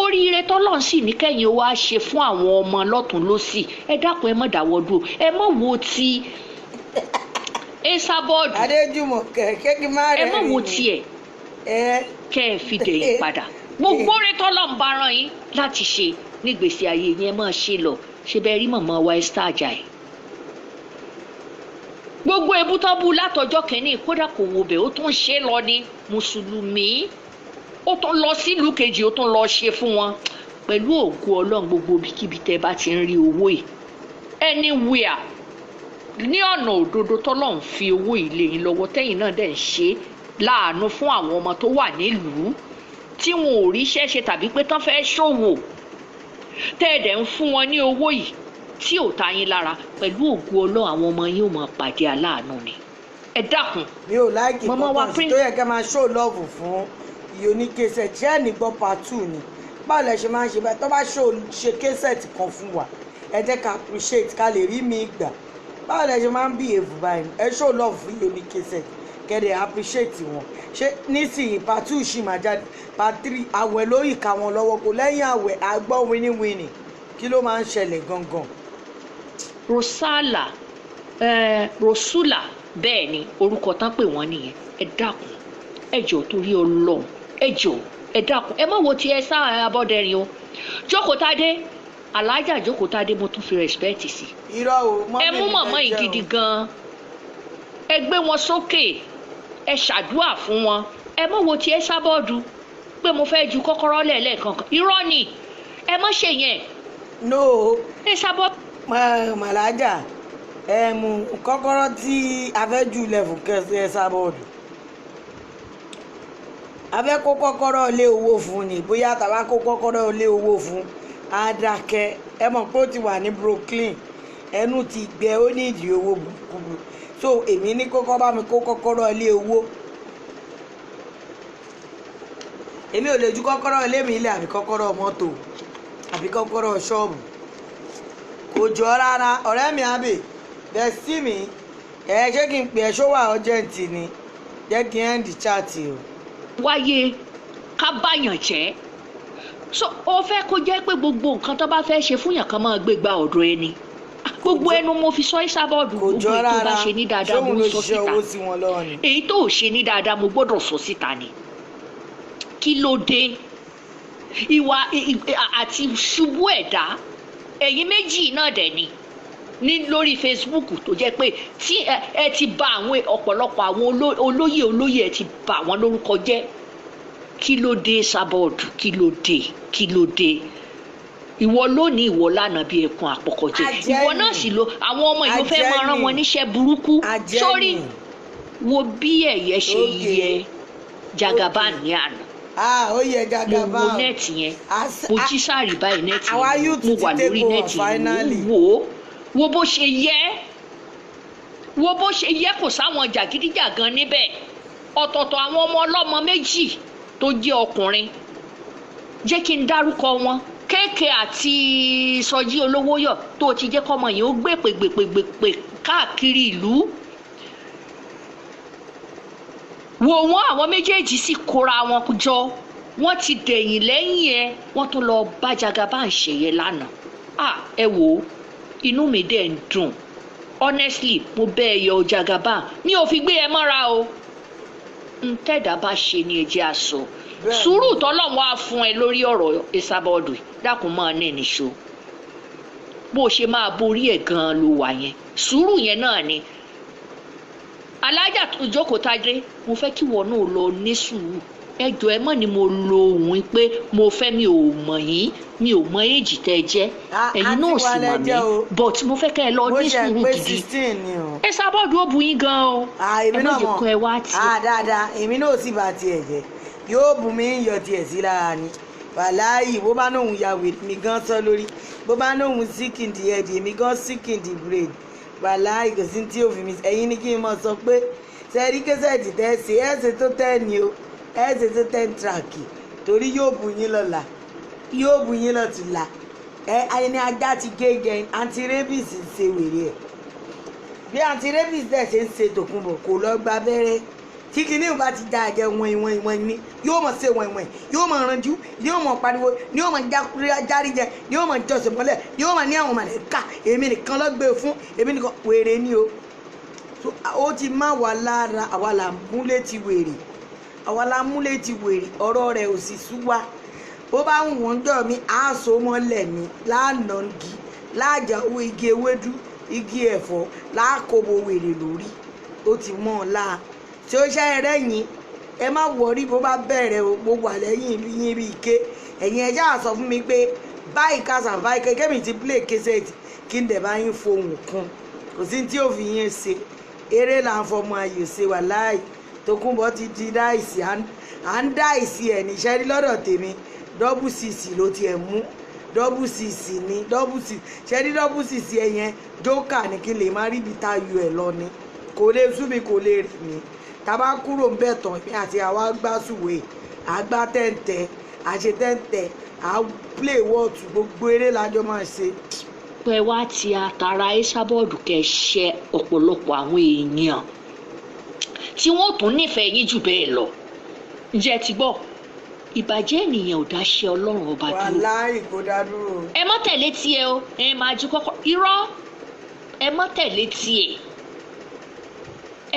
oríire tọ́lọ́run sì ní kẹ́yìn ó wá ṣe fún àwọn ọmọ lọ́tún lọ́sì ẹ dákun ẹ má dáwọ́ dúró ẹ má wo ti Esabod Adéjùmọ̀ kẹ́kẹ́ má rẹ̀ ẹ má wo tiẹ̀ kẹ́ ẹ fi dẹ̀yìn padà gbogbo rẹ tọ́lọ́run bá rán yín láti ṣe nígbèsí ayé yín ẹ má ṣe lọ ṣe bẹ́ẹ̀ rí màmá wa Esther Ajayi gbogbo ebútọ́bù látọjọ́ kẹ́ni kódà kò wo bẹ̀ ó tún ṣe lọ ní mùsùlùmí ó tún lọ sílùú kejì ó tún lọ ṣe fún wọn pẹ̀lú ògo Ọlọ́run gbogbo ibikíbi tẹ́ bá ti ń rí owó yìí anywhere ní ọ̀nà òdodo tọ́lọ́run fi owó yìí lé yín lọ́wọ́ tẹ́yìn náà dẹ̀ ń ṣe láàánú fún àwọn ọmọ tó wà nílùú tí wọn ò ríṣẹ́ ṣe tàbí pé tán fẹ́ ṣòwò tẹ́ẹ̀dẹ̀ ń fún wọn ní owó yìí tí ò ta yín lára pẹ̀lú ògo Ọlọ́run àwọn ọmọ yín ò mọ̀ pàdé aláàánú ni ẹ dákun. mi ò láìkì pọ́pọ́sì tó yẹ kẹ́ máa show love fún iye oníkẹsẹ̀ tí ẹ̀ ní gbọ́ part 2 ni báwo lẹ ṣe máa ń ṣe báyìí tó bá ṣe kẹsẹ̀tì kan fún wa ẹ jẹ́ ká appreciate ká lè rí mi gbà báwo lẹ ṣe máa ń behave báyìí ẹ show love fún iye oníkẹsẹ̀tì kẹ́dẹ̀ appreciate wọn ṣé nísìnyí part 2 ṣì máa jáde part 3 àwẹ̀ ló yìí ká wọn lọ́wọ́ kó lẹ́yìn àwẹ̀ àgbọ̀ wíníwíní kí ló máa ń ṣẹlẹ̀ gangan. Rosula bẹ́ẹ̀ ni orúkọ tán pè wọ́n nìyẹn ẹ dákun ẹ jọ̀ọ́ torí Ọlọ́run ẹ jọ̀ọ́ ẹ dákun ẹ má wo ti ẹ sá Abọ́dẹ̀rìn o Jókòtádé Alájà Jókòtádé mo tún fi respect sí. irọ́ o ẹ mú mọ̀mọ́ yìí gidi gan-an ẹ gbé wọn sókè ẹ ṣàdúà fún wọn ẹ má wo ti ẹ sábọ́ọ̀dù pé mo fẹ́ ju kọ́kọ́rọ́ lẹ́ẹ̀lẹ́ẹ̀kan irọ́ ni ẹ má ṣe yẹn. no ẹ sábọ́. Màlájà ẹ mú kọ́kọ́rọ́ tí a fẹ́ jù lẹ̀ fún kẹsì ẹ sábọ́ọ̀dù a fẹ́ kó kọ́kọ́rọ́ lé owó fún ni bóyá tàbá kó kọ́kọ́rọ́ lé owó fún Àdàkẹ́ ẹ mọ̀ pé ó ti wà ní Brooklyn ẹnu ti gbẹ ó ní ìdí owó burúkú so èmi ní kókó bá mi kó kọ́kọ́rọ́ lé owó èmi ò lè ju kọ́kọ́rọ́ ilé mi ilé àbí kọ́kọ́rọ́ mọ́tò àbí kọ́kọ́rọ́ ṣọ́ọ̀bù kò jọ rárá ọ̀rẹ́ mi àbè bẹ́ẹ̀ sí mi ṣé kí n pè ẹ́ ṣówà ọ́jẹ̀ǹtì ni jẹ́ kí n end chat o. wáyé ká báyàn jẹ́ so ó fẹ́ kó jẹ́ pé gbogbo nǹkan tó bá fẹ́ ṣe fún yàn kan máa gbé gba ọ̀dọ̀ ẹni gbogbo ẹnu mo fi sọ Ìsàbọ̀dù gbogbo èyí tó bá ṣe ní dáadáa mo sọ síta èyí tó ṣe ní dáadáa mo gbọ́dọ̀ sọ síta ni kí ló dé ìwà àti ṣubú ẹ̀dá ẹ̀yin méjì náà dẹ̀ ni ní lórí Facebook tó jẹ́ pé tí ẹ ti bà àwọn ọ̀pọ̀lọpọ̀ àwọn olóyè ẹ ti bà wọ́n lórúkọ jẹ́ kí ló dé Ìsàbọ̀dù kí ló dé ìwọ lónìí ìwọ lánàá bí ẹkùn àpọ̀kọ̀jẹ ìwọ náà sì lo àwọn ọmọ ìlú fẹ́ máa rán wọn níṣẹ́ burúkú sórí wo bí ẹ̀yẹ ṣe yẹ Jagaban ní àná ó yẹ Jagaban mo wo nẹ́ẹ̀tì yẹn mo jí sáàrì báyìí nẹ́ẹ̀tì yẹn mo wà lórí nẹ́ẹ̀tì yẹn wo bó ṣe yẹ kò sáwọn jàgídíjàgan níbẹ̀ ọ̀tọ̀ọ̀tọ̀ àwọn ọmọ ọlọ́mọ méjì tó jẹ́ ọkùnrin jẹ́ kí n dárúkọ wọn Kéèké àti Sọjí Olówóyọ̀ tó ti jẹ́ kọ́mọ yìí ó gbèpè káàkiri ìlú wò wọ́n àwọn méjèèjì sì kóra wọn jọ wọ́n ti dẹ̀yìn lẹ́yìn ẹ wọ́n tún lọ bá Jagaban ṣèyẹ lánàá ẹ wò ó inú mi dẹ̀ ń dùn honestly mo bẹ́ẹ̀ yọ Jagaban mi ò fi gbé ẹ mọ́ra o n tẹ́dá bá ṣe ni ẹjẹ́ àṣọ sùúrù tọ́lọ́run á fún ẹ lórí ọ̀rọ̀ Ìsàbọ̀dù dákun máa ní níṣó bó ṣe máa borí ẹ̀ gan-an ló wà yẹn sùúrù yẹn náà ni Alájà Jókòtádé mo fẹ́ kí wọ́n náà lọ ní sùúrù ẹjọ́ ẹ mọ̀ ni mo lo òun pé mo fẹ́ mi ò mọ̀ yín mi ò mọ èjì tẹ́ ẹ jẹ́ ẹ̀yin náà sì mọ̀ mí but mo fẹ́ kẹ́ ẹ lọ ní sùúrù gidi Ìsàbọ̀dù ó bu yín gan o ẹ má jẹ́ kó ẹ wá tì. dáadáa èmi náà sì bá tiẹ̀ jẹ́ yóò bù mí ń yọ tiẹ̀ sí lára ni wàláyì bó bá nóhun ya wèrè mi gan sọ lórí bó bá nóhun síkìndì ẹ̀dì èmi gan síkìndì braid wàláyì kò sí tí òfin mi ẹ̀yin ni kí n mọ̀ sọ pé sẹ́rí kẹ́sẹ̀tì tẹ́ ṣe ẹ̀ṣẹ̀ tó tẹ́ ni o ẹ̀ṣẹ̀ tó tẹ́ ń tìràkì torí yóò bù yín lọ́la yóò bù yín lọ́tùlá ẹni ajá ti gé anti-rabies ń ṣe wèrè ẹ̀ bí anti-rabies dẹ̀ ṣe ń ṣe Tòkunbọ̀ kò lọ gba abẹ́rẹ́ tí kìíní ò bá ti da ẹ̀jẹ̀ wọ̀nyí ni yóò mọ̀ ṣe wọ̀nyí yóò mọ̀ ranjú yóò mọ̀ pariwo yóò mọ̀ járí jẹ yóò mọ̀ jọ̀sìn mọ́lẹ̀ yóò mọ̀ ní àwọn mọ̀lẹ́ka èmi nìkan ló gbé fún èmi nìkan wèrè ni o ó ti má wà lára àwa là ń múlé ti wèrè ọ̀rọ̀ rẹ̀ ò sì sú wa bó bá ń wọ́n jọ mi àásó mọ́lẹ̀ ni lánàá igi láàjà owó igi ewédú igi ẹ̀fọ́ láàkóbó wèrè lórí ó ti mọ́ ọ láà tí ó ṣe ẹrẹ́ yín ẹ má wọrí bó bá bẹ̀rẹ̀ o mo wà lẹ́yìn yín bí ike ẹ̀yin ẹja sọ fún mi pé báyìí kásán báyìí kẹ́kẹ́ mi ti play kẹsẹ̀tì kí n dẹ̀ bá yín fohùn kún kò sí tí ò fi yín ṣe eré là ń fọmọ ayò ṣe wà láàyè Tókunbọ̀ ti di dáìsì à ń dáìsì ẹ̀ níṣẹ́ rí lọ́dọ̀ tèmi 66 ló tiẹ̀ mú double six ni double six ṣe ní double six ẹ yẹn jókà ní kí lè má rí ibi tá yọ ẹ lọ ni kò lè sú mi kò lè rìn mí tá bá kúrò ń bẹ̀ tán èmi àti àwa gbá sùwé àgbá tẹ̀ǹtẹ̀ àṣẹ tẹ̀ǹtẹ̀ à play wọ́ọ̀tù gbogbo eré lájọ máa ṣe. pé wá ti àtàrà Esabod kẹ́ ṣe ọ̀pọ̀lọpọ̀ àwọn èèyàn tí wọ́n tún nífẹ̀ẹ́ yín jù bẹ́ẹ̀ lọ ǹjẹ́ ti gbọ́ ìbàjẹ́ ènìyàn ò dá ṣe Ọlọ́run ọba dúró. wàláhì kò dá dúró. ẹ má tẹ̀lé tiẹ̀ o ẹ máa jí kọ́kọ́ irọ́ ẹ má tẹ̀lé tiẹ̀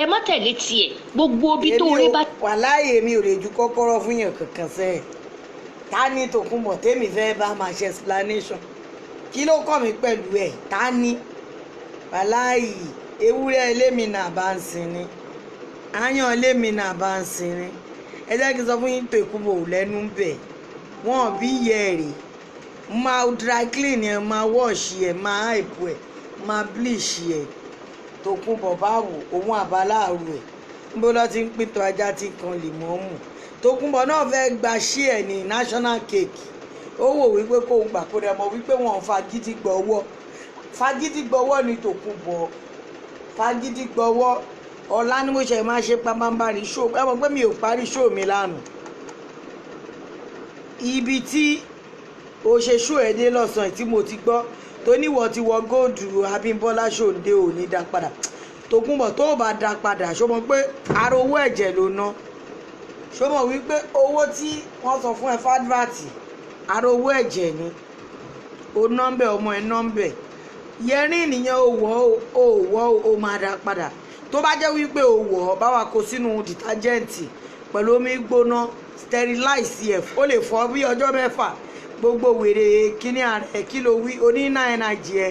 ẹ má tẹ̀lé tiẹ̀ gbogbo bí tó rí bá. wàláhì èmi ò lè ju kọ́kọ́rọ́ fún yàn kankan sẹ́ẹ̀ ta ni Tòkunbọ̀ tèmi fẹ́ bá máa ṣe explanation kí ló kọ́ mi pẹ̀lú ẹ̀ ta ni wàláhì ewúrẹ́ elémi náà bá ń sin ni àyàn elémi náà bá ń sin ni ẹ jẹ́ kí n sọ fún yín Tòkunbọ̀ ò lẹ́nu ń bẹ̀ wọ́n bí yẹ rè máa dry clean ẹ̀ máa wash ẹ̀ máa hype ẹ̀ máa bleach ẹ̀ Tòkunbọ̀ báwo òun àbáláàrú ẹ̀ níbo ló ti ń pìtọ́ ajá tí kan lè mọ́ mù Tòkunbọ̀ náà fẹ́ gba ṣí ẹ̀ ní national cake ó wò wípé kó o gbà kó rẹ̀ mọ́ wípé wọ́n fagídí gbọ́wọ́ ni Tòkunbọ̀ fagídí gbọ́wọ́ ọ̀la ni mo ṣe máa ṣe pàmàmbarì show ẹ mọ̀ pé mi ò parí show mi lánàá ibi tí o ṣe show ẹ dé lọ́sàn-án tí mo ti gbọ́ tó níwọ̀ ti wọ góòdù Abímbọ́lá Ṣòǹdé ò ní dá padà Tòkunbọ̀ tó o bá dá padà ṣó mọ̀ pé ara owó ẹ̀jẹ̀ ló ná ṣó mọ̀ wípé owó tí wọ́n sọ fún ẹ fádvàtì ara owó ẹ̀jẹ̀ ni o nọ́mbẹ̀ ọmọ ẹ nọ́mbẹ̀ yẹrin nìyẹn o wọ́ o máa dá padà tó bá jẹ́ wípé o wọ̀ ọ́ bá wa kó sínú dìtájẹ́ǹtì pẹ̀lú omi gbóná sterilize ẹ̀ ó lè fọ́ bí ọjọ́ 6 gbogbo wèrè kíní ààrẹ kí ló wí oní náírà ẹ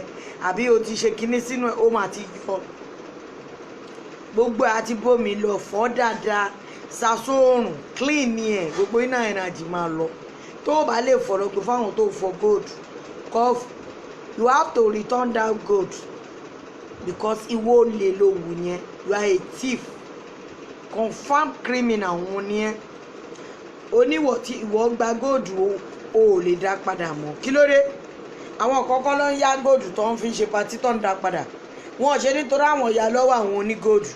àbí o ti ṣe kíní sínú ẹ̀ ó mà ti yọ gbogbo àti bómi lọ fọ́ dáadáa sasóòrùn clean ni ẹ̀ gbogbo iná ẹ̀nàjì máa lọ tó o bá lè fọ̀rọ̀ pé fáwọn tó fọ gold cough you have to return that gold because ìwọ olè ló wù yẹn you are a thief confirmed criminal wọn ni ẹ oníwọ̀ tí ìwọ gba gold o ò lè dá padà mọ́ kí ló dé àwọn kọ́kọ́ ló ń yá gold tó ń fi ṣe patí tó ń dá padà wọn ò ṣe nítorí àwọn ìyá lọ́wọ́ àwọn oní gold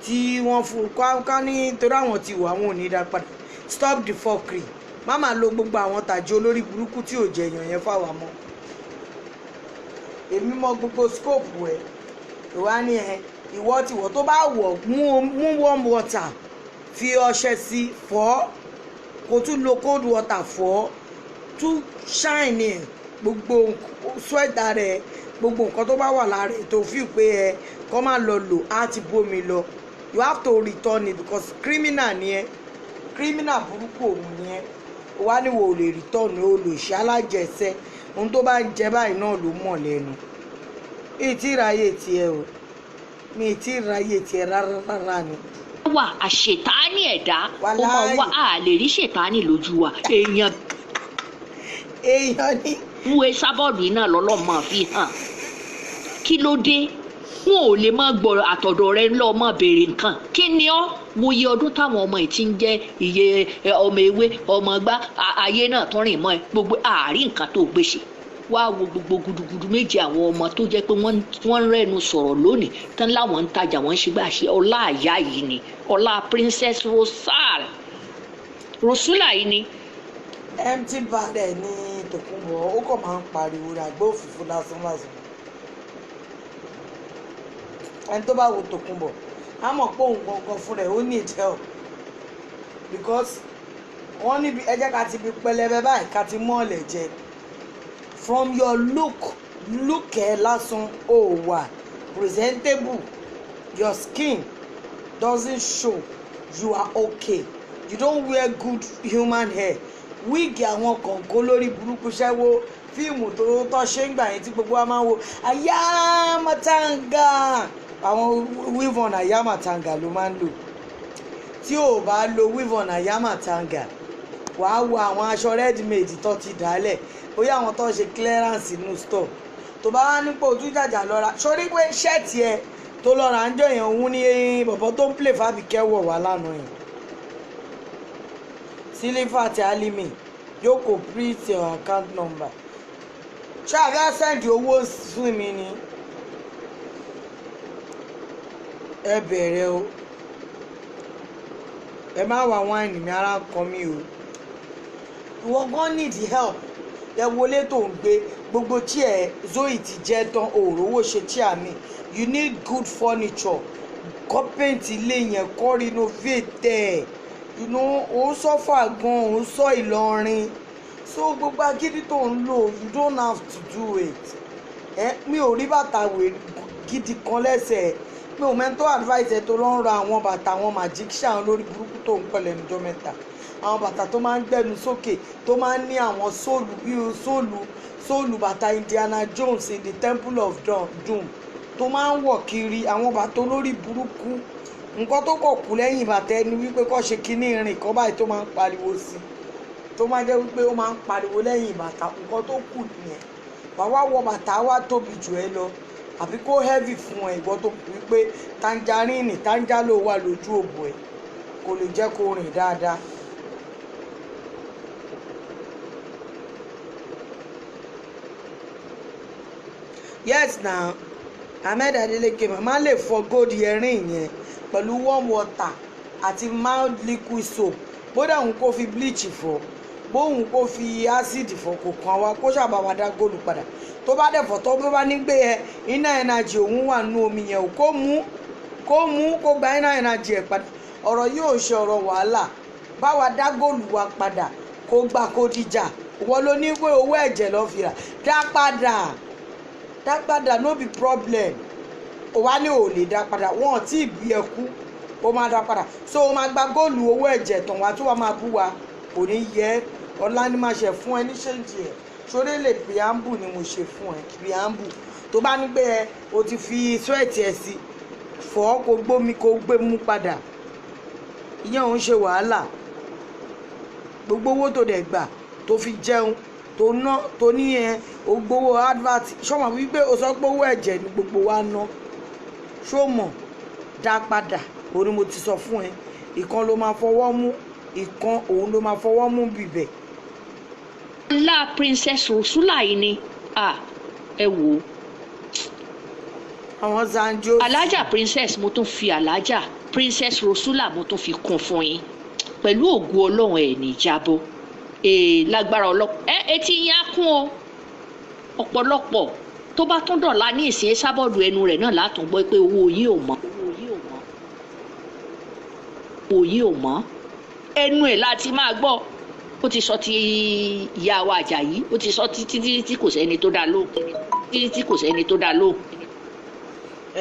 tí wọ́n fún ká nítorí àwọn ti wà àwọn ò ní dá padà stop the fuckery má máa lo gbogbo àwọn tàjọ olórí burúkú tí ò jẹ èèyàn yẹn fáwa mọ́ èmi mọ gbogbo scope ẹ̀ ìwà ni ẹ ìwọ tiwọ tó bá wọ mú warm water fi ọṣẹ sí fọ̀ kó tún lo cold water fọ̀ tún shine ẹ gbogbo sweater rẹ gbogbo nǹkan tó bá wà lára ẹ tó fi pé ẹ kọ́ máa lọ lò á ti bómi lọ you have to return it because criminal ni ẹ criminal burúkú òun ni ẹ wá ní wo lè return o lè ṣe alájẹsẹ ohun tó bá ń jẹ báyìí náà ló mọ̀ lẹ́nu ìtì ìráyè tiẹ̀ o mi ìtì ìráyè tiẹ̀ rárá ni. wà àṣetánì ẹ̀dá ó máa wá a lè rí ṣètánì lójú wa èèyàn ni. wúwe Esabod náà lọ́lọ́ máa fi hàn kí ló dé wọn ò lè má gbọ́ àtọ̀dọ̀ rẹ lọ má béèrè nǹkan kí ni ọ́ mo yẹ ọdún táwọn ọmọ yìí ti ń jẹ́ iye ọmọ ewé ọmọ gbá ayé náà tó rìn mọ́ ẹ gbogbo àárín nǹkan tó gbèsè wá wo gbogbo gudugudu méje àwọn ọmọ tó jẹ́ pé wọ́n ń rẹ́nu sọ̀rọ̀ lónìí tán láwọn ń tajà wọ́n ń ṣe gbà ṣe ọlá àyà yìí ni ọlá Princess Rosula yìí ni. empty bag ẹ̀ ní Tòkunbọ̀ ó kàn máa ń pariwo rà gbé òfìfo lásán ẹni tó bá wo Tòkunbọ̀ á mọ̀ pé òun gangan fún rẹ̀ ó need help because wọ́n níbi ẹ jẹ́ ká ti bi pẹlẹbẹ báyìí ká ti mọ́ ọ̀lẹ̀ jẹ from your look ẹ lásán ó wà presentable your skin doesn't show you are okay you don't wear good human hair wíìgì àwọn kọ̀ǹkó lórí burúkú ṣẹ́wó fíìmù tó tọ́ ṣe ń gbà yẹn tí gbogbo wa máa ń wo ayamatanga àwọn weave-on ayamatanga ló máa ń lò tí ò bá lo weave-on ayamatanga wàá wo àwọn aṣọ ready-made tó ti dálẹ̀ bóyá àwọn tó ń ṣe clearance inú store tó bá wá nípò ojú jàjà lọ́ra sórí pé ṣẹ́ẹ̀tì ẹ tó lọ́ra ń jọ yẹn òun ní bọ̀bọ̀ tó ń play Fábíkẹ́ wọ̀ wá lánàá yẹn Sílífà àti Alimi yóò kó print your account number ṣé àfẹ́ sẹ́ǹdì owó fún mi ni ẹ bẹ̀rẹ̀ o ẹ má wá wáìnì mi ara kan mi o ìwọ gan need help ẹ wọlé tó ń gbé gbogbo chair Zoe ti jẹ́ tán òòrówó ṣe chair mi you need good furniture kọ́ paint ilé yẹn kọ́ renovate ẹ̀ you know òun sọ́fà gan òun sọ Ìlọrin so gbogbo agídí tó ń lò you don't have to do it mi ò rí bàtà wèrè gidi kan lẹ́sẹ̀ mi ò mẹ́tọ́ advice ẹ̀ tó lọ ń ra àwọn bàtà àwọn magician lórí burúkú tó ń pẹ̀lẹ́ níjọ́ mẹ́ta àwọn bàtà tó máa ń gbẹnu sókè tó máa ń ní àwọn sóòlù bíi sóòlù bàtà Indiana Jones in the Temple of Doom tó máa ń wọ̀ kiri àwọn bàtà olórí burúkú nǹkan tó kọ̀ kú lẹ́yìn bàtà ẹni wípé kọ́ ṣe kíní irin kan báyìí tó máa ń pariwo sí tó máa jẹ́ wípé ó máa ń pariwo lẹ́yìn bàtà nǹkan tó kù nìyẹn wàá wá wọ bàtà wá tóbi jù ẹ lọ àbí kó heavy fún ẹ ìwọ tó kù wípé tanjalo wà lójú òbò ẹ kò lè jẹ́ kó rìn dáadáa. Yes now Ahmed Adeleke màmá lè fọ gold earring yẹn pẹ̀lú warm water àti mild liquid soap bódà òun kò fi bleach fọ bóun kò fi acid fọ kò kàn wá kó ṣàbàwá dá góòlù padà tó bá dẹ̀ fọ̀ tó bá ní gbé ẹ iná energy òun wà nínú omi yẹn ò kó gba iná energy ẹ̀ padà ọ̀rọ̀ yóò ṣe ọ̀rọ̀ wàhálà báwa dá góòlù wa padà kó gbà kó dìjà wọ́n ló ní pé owó ẹ̀jẹ̀ lọ́ọ́ fi rà dá padà no be problem ó wá ní ò lè dá padà wọn ò tí ì bí ẹ kú ó máa dá padà so ó máa gba góòlù owó ẹ̀jẹ̀ tàn wá tó wá máa bú wa kò ní yẹ ọ̀la ni máa ṣe fún ẹ ní ṣéǹjì ẹ̀ ṣoré lè preamble ni mo ṣe fún ẹ preamble tó bá ní pé ẹ o ti fi sweat ẹ sí fọ́ kó gbómi kó gbé mú padà ìyẹn òun ṣe wàhálà gbogbo owó tó dẹ̀ gbà tó fi jẹun tó ná tó ní ẹ o gbowó advert ṣọmọ wípé o sọ pé owó ẹ̀jẹ̀ ni gbogbo wa ná ṣọmọ dá padà òun ni mo ti sọ fún ẹ ìkan ló máa fọwọ́ mú ìkan òun ló máa fọwọ́ mú bìbẹ̀. ńlá Princess Rosula yìí ni ẹ wò ó. àwọn zanjo. alájà Princess mo tún fi alájà Princess Rosula mo tún fi kún fún yín pẹ̀lú ògo Ọlọ́run ẹ̀ ní jábọ́ lágbára ọlọ́pàá etí yín á kún o ọ̀pọ̀lọpọ̀ tó bá tún dọ̀la ní ìsìn sábọ̀dù ẹnu rẹ̀ náà látún gbọ́ pé owó yìí ò mọ́ ẹnu ẹ̀ láti máa gbọ́ ó ti sọ ti ìyá wa Àjàyí ó ti sọ títí tí kò sẹ́ni tó dá lóhùn títí kò sẹ́ni tó dá lóhùn.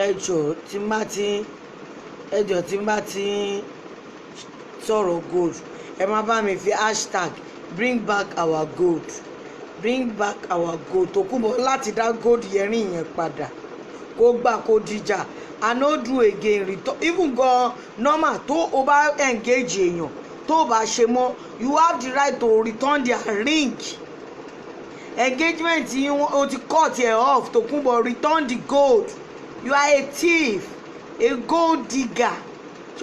ẹjọ́ tí n bá ti sọ̀rọ̀ gold ẹ má bá mi fi hashtag bring back our gold Tókunbọ̀ láti dá gold earring yẹn padà kó gbà kó dìjà I no do again return even gan normal tó o bá engage èèyàn tó o bá ṣe mọ́ you have the right to return their ring engagement yìí o ti cut ẹ off Tókunbọ̀ return the gold you are a thief a gold digger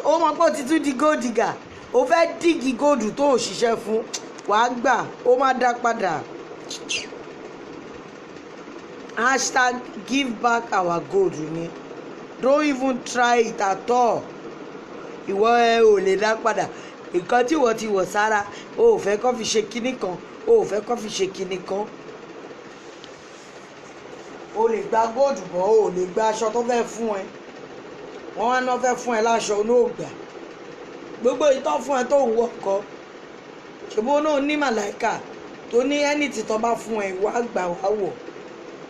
ó mọ̀ pé o ti tún di gold digger o fẹ́ dígì góòdù tó o ṣiṣẹ́ fún wàá gbà ó má dá padà hashtag give back our gold ni don't even try it at all ìwọ ẹ ò lè dá padà nǹkan tí ìwọ ti wọ̀ sára o ò fẹ́ kó fi ṣe kinní kan o ò fẹ́ kó fi ṣe kinní kan o lè gba góòdù bọ́ o lè gba aṣọ tó fẹ́ fún ẹ wọ́n wá náà fẹ́ fún ẹ láṣọ olóògbà gbogbo ìtọ́ fún ẹ tó ń wọkọ ṣùgbọ́n náà ní màláìka tó ní ẹnìtì tó bá fún ẹ wá gbà wá wọ̀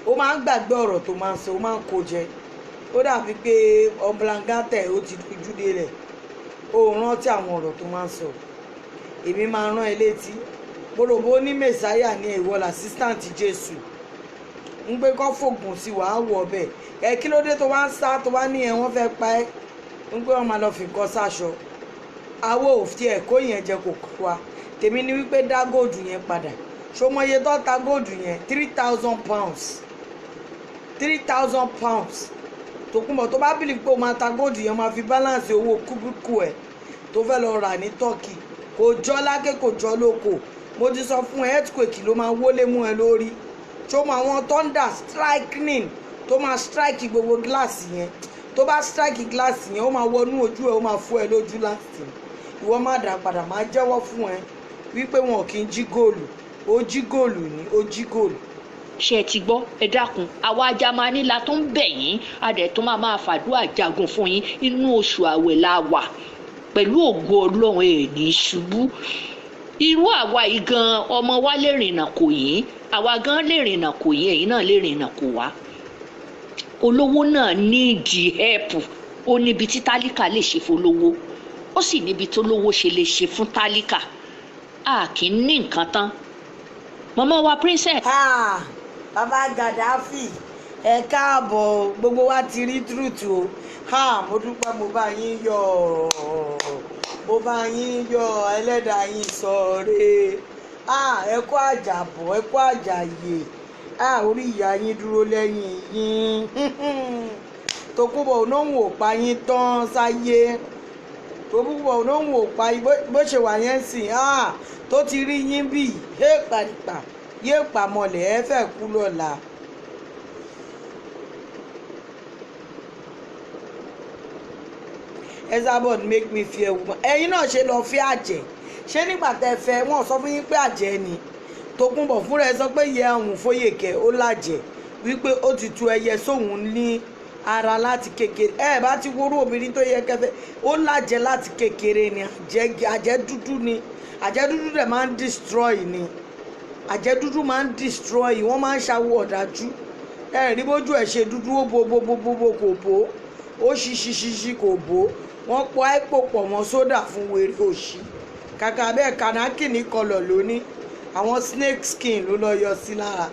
ó máa ń gbàgbé ọ̀rọ̀ tó máa ń sọ ó máa ń kó jẹ ó dàbí pé ọ̀blangátẹ̀ ó ti dojú dé rẹ̀ ó rántí àwọn ọ̀rọ̀ tó máa ń sọ èmi máa rán ẹ létí gbòròbó ní mẹ̀sáyà ní ìwọ làsísítàǹtì Jésù ń gbé kọ́ fògùn sí wàá wọ̀ ọbẹ̀ ẹ kí ló dé tó wá ń sá tó wá ní ẹ wọ́n fẹ́ pa ẹ́ ń gbé wọn máa lọ fi nǹkan sáṣọ àwọ̀ òfin ẹ̀kọ́ yẹn jẹ́ kò kọ́ wa tèmi ni wípé dá góòdù yẹn padà ṣọmọye tó ta góòdù yẹn £3,000 Tókunbọ̀ tó bá bìlì pé o máa ta góòdù yẹn máa fi balance owó kúbíkù ẹ̀ tó fẹ́ lọ rà ní Turkey kò jọ lákè kò jọ lóko mo ti sọ fún ẹ earthquake ló máa wọlé mú ẹ lórí tó mọ àwọn thunder striking tó máa strike gbogbo gíláàsì yẹn tó bá strike gíláàsì yẹn ó máa wọnú ojú ẹ ó máa fọ́ ẹ lójú láti ìwọ má dà padà máa jẹ́wọ́ fún ẹ wípé wọn kì í jí góòlù ó jí góòlù ní ó jí góòlù. ṣé ẹ ti gbọ́ ẹ dákun àwa ajamani la tó ń bẹ̀ yín adẹ̀ tó máa fàdúrà jagun fún yín inú oṣù àwẹ̀ la wà pẹ̀lú ògo ọlọ́run ẹ̀ ní ṣubú irú àwa yìí gan ọmọ wa lè rìnnà kò yín àwa gan lè rìnnà kò yín ẹ̀yin náà lè rìnnà kò wá olówó náà nídìí help ó níbi tí tálíkà lè ṣe fólówó ó sì níbi tó lówó ṣe lè ṣe fún tálíkà a kì í ní nǹkan tán màmá wa princess. bàbá Gaddafi ẹ káàbọ̀ gbogbo wa ti rí truth o mo dúpẹ́ mo bá yín yọ̀ ẹlẹ́dàá yín sọ̀rẹ́ ẹ kú àjàbọ̀ ẹ kú àjàyè orí ìyá yín dúró lẹ́yìn yín Tókunbọ̀ onóhùn ò pa yín tán sáyé Tókunbọ̀ onóhùn ò pa yín bó ṣe wà yẹn sìn tó ti rí yín bì pàdìpà yé pàmọ́lẹ̀ ẹ fẹ́ kú lọ́la. Esabod make me fear woman ẹ̀yin náà ṣe lọ fẹ́ àjẹ́ ṣé nígbà tẹ́ fẹ́ wọ́n sọ fún yín pé àjẹ́ ni Tókunbọ̀ fúnra ẹ sọ pé yẹ ọ̀hún Fóyèkẹ́ ó lájẹ́ wípé ó ti tu ẹyẹ sóhun ní ara láti kékeré ẹ bá ti wúrú obìnrin tó yẹ kẹfẹ ó lájẹ́ láti kékeré ni àjẹ́ dúdú ni àjẹ́ dúdú dẹ̀ máa ń destroy ni àjẹ́ dúdú máa ń destroy wọ́n máa ń ṣàwọ̀ ọ̀dájú ẹ rí bójú ẹ̀ ṣe dúdú ó bo kò bó ó ṣiṣi kò bó wọ́n pọ̀ àìpò pọ̀ mọ́ sódà fún wèrè òṣì kàkà bẹ́ẹ̀ kànákìní kọlọ̀ lónìí àwọn snake skin ló lọ yọ sí lára.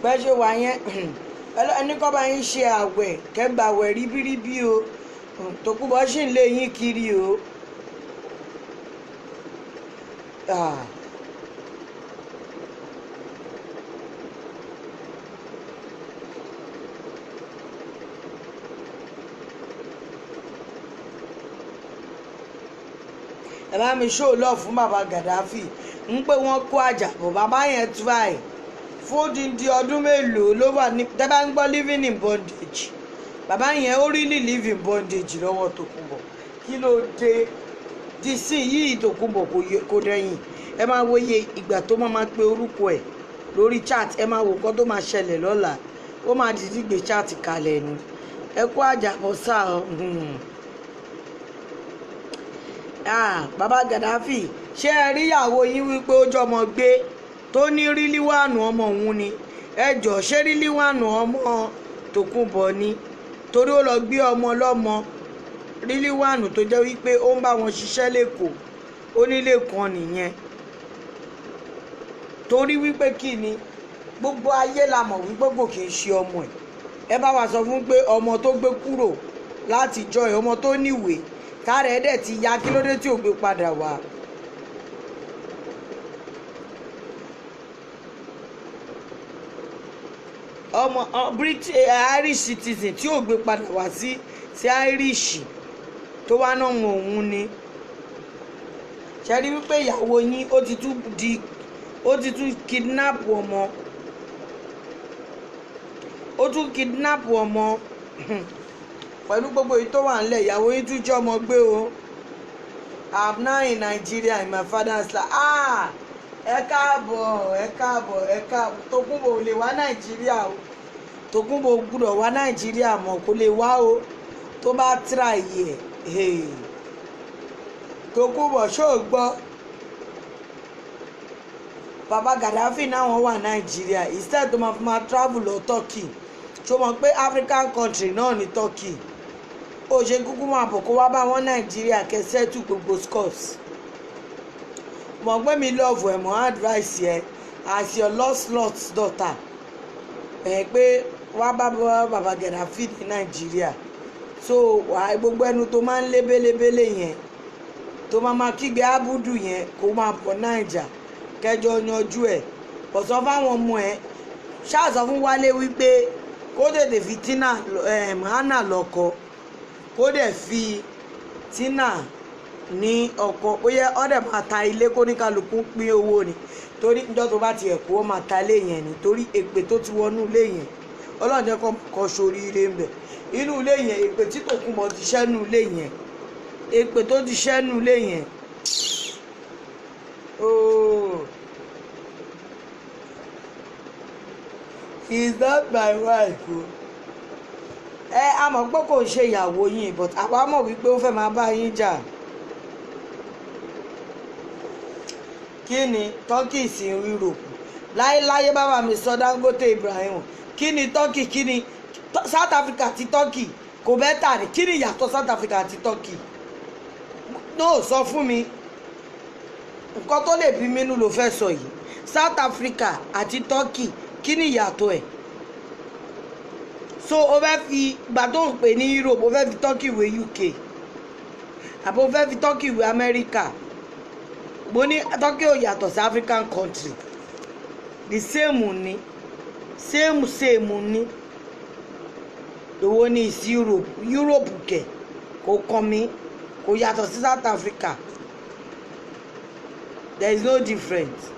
bẹ́ẹ̀ ṣe wà yẹn ẹni kọ́ bá yín ṣe àwẹ̀ kẹ́gbàwẹ̀ ríbíríbí o Tókunbọ̀ ṣì ń lé yín kiri o. ẹ bá mi ṣó lọ fún bàbá Gaddafi ń pé wọ́n kó àjàbọ̀ bàbá yẹn try fódìdí ọdún mélòó ló wà ní tẹ́ bá ń gbọ́ living in bondage bàbá yẹn ó really live in bondage lọ́wọ́ Tókunbọ̀ kí ló dé dísìn yìí Tókunbọ̀ kò dẹ̀yìn ẹ máa wòye ìgbà tó máa pe orúkọ ẹ̀ lórí chat ẹ máa wò kọ́ tó máa ṣẹlẹ̀ lọ́la ó máa dìdí gbé chat kalẹ̀ ni ẹ kó àjàbọ̀ sáà bàbá Gaddafi ṣé ẹ rí ìyàwó yín wípé ó jọmọ gbé tó ní rílíwánù ọmọ òun ni ẹ jọ ṣé rílíwánù ọmọ Tókunbọ̀ ni torí ó lọ gbé ọmọ lọ́mọ rílíwánù tó jẹ́ wípé ó ń bá wọn ṣiṣẹ́ lẹ́kọ̀ọ́ ó nílé kan nìyẹn torí wípé kí ni gbogbo ayé la mọ̀ wípé kò kì í ṣe ọmọ ẹ bá wa sọ fún pé ọmọ tó gbé kúrò láti jọ ẹ ọmọ tó níwèé káàrẹ̀ ẹ̀ dẹ̀ ti ya kí ló dé tí ò gbé padà wá. ọmọ Irish citizen tí ò gbé padà wá sí Irish tó wá náà mọ òun ni ṣe rí wípé ìyàwó yín ó ti tún kidnap ọmọ pẹ̀lú gbogbo èyí tó wà nílẹ̀ ìyàwó yín tún jẹ́ ọmọ gbé o. I'm now in Nigeria in my father's land. ẹ káàbọ̀ Tókunbọ̀ ò lè wá Nàìjíríà o Tókunbọ̀ ò gbúdọ̀ wá Nàìjíríà mọ́ kó lè wá o tó bá try ẹ̀ Tókunbọ̀ ṣó gbọ́ bàbá Gaddafi náà wọ́n wà Nàìjíríà instead tó máa travel lọ Turkey ṣó mọ̀ pé African country náà ní Turkey ó ṣe kúkú máa bọ̀ kó wá bá wọn Nàìjíríà kẹsẹ́ tù gbogbo scores mọ̀ pé mi love ẹ̀ mọ́ advice yẹ as your lost daughter pé wá bá bàbá Gaddafi ní Nàìjíríà so wà gbogbo ẹnu tó máa ń lé bélébélé yẹn tó máa kígbe abudu yẹn kó máa bọ̀ Naija kẹjọ yanjú ẹ̀ ọ̀sán fáwọn ọmọ ẹ̀ ṣáàsọ fún Wálé wípé kó tètè fi Hannah lọ́kọ kó dẹ̀ fi Tina ní ọkọ̀ ó yẹ ọ́dẹ̀ máa ta ilé kó ní kálukú pín owó ni torí níjọ́ tó bá tiẹ̀ kú ó máa ta ilé yẹn ni torí èpè tó ti wọnú ilé yẹn ọlọ́run jẹ́ kọ́ sórí ire ń bẹ̀ inú ilé yẹn èpè tí Tòkunbọ̀ ti ṣẹ́ nú ilé yẹn èpè tó ti ṣẹ́ nú ilé yẹn oh he is not my wife o a mọ̀ pé kò ń ṣe ìyàwó yín but àwa mọ̀ wípé ó fẹ́ máa bá yín jà. Kí ni Turkey sí Europe láyéláyé bàbá mi sọ Dangote Ibrahim kí ni Turkey kí ni South Africa àti Turkey kò bẹ́tà ní kí ni ìyàtọ̀ South Africa àti Turkey no sọ fún mi nǹkan tó lè bí mínú ló fẹ́ sọ yìí South Africa àti Turkey kí ni ìyàtọ̀ ẹ̀ so o fẹ́ fi gbà tó ń pè ní Europe o fẹ́ fi Turkey wé UK àbí o fẹ́ fi Turkey wé America mo ní Turkey ò yàtọ̀ sí African country the same ni same ni èwo ni is Europe kẹ̀ kò kàn mí kò yàtọ̀ sí South Africa there is no difference.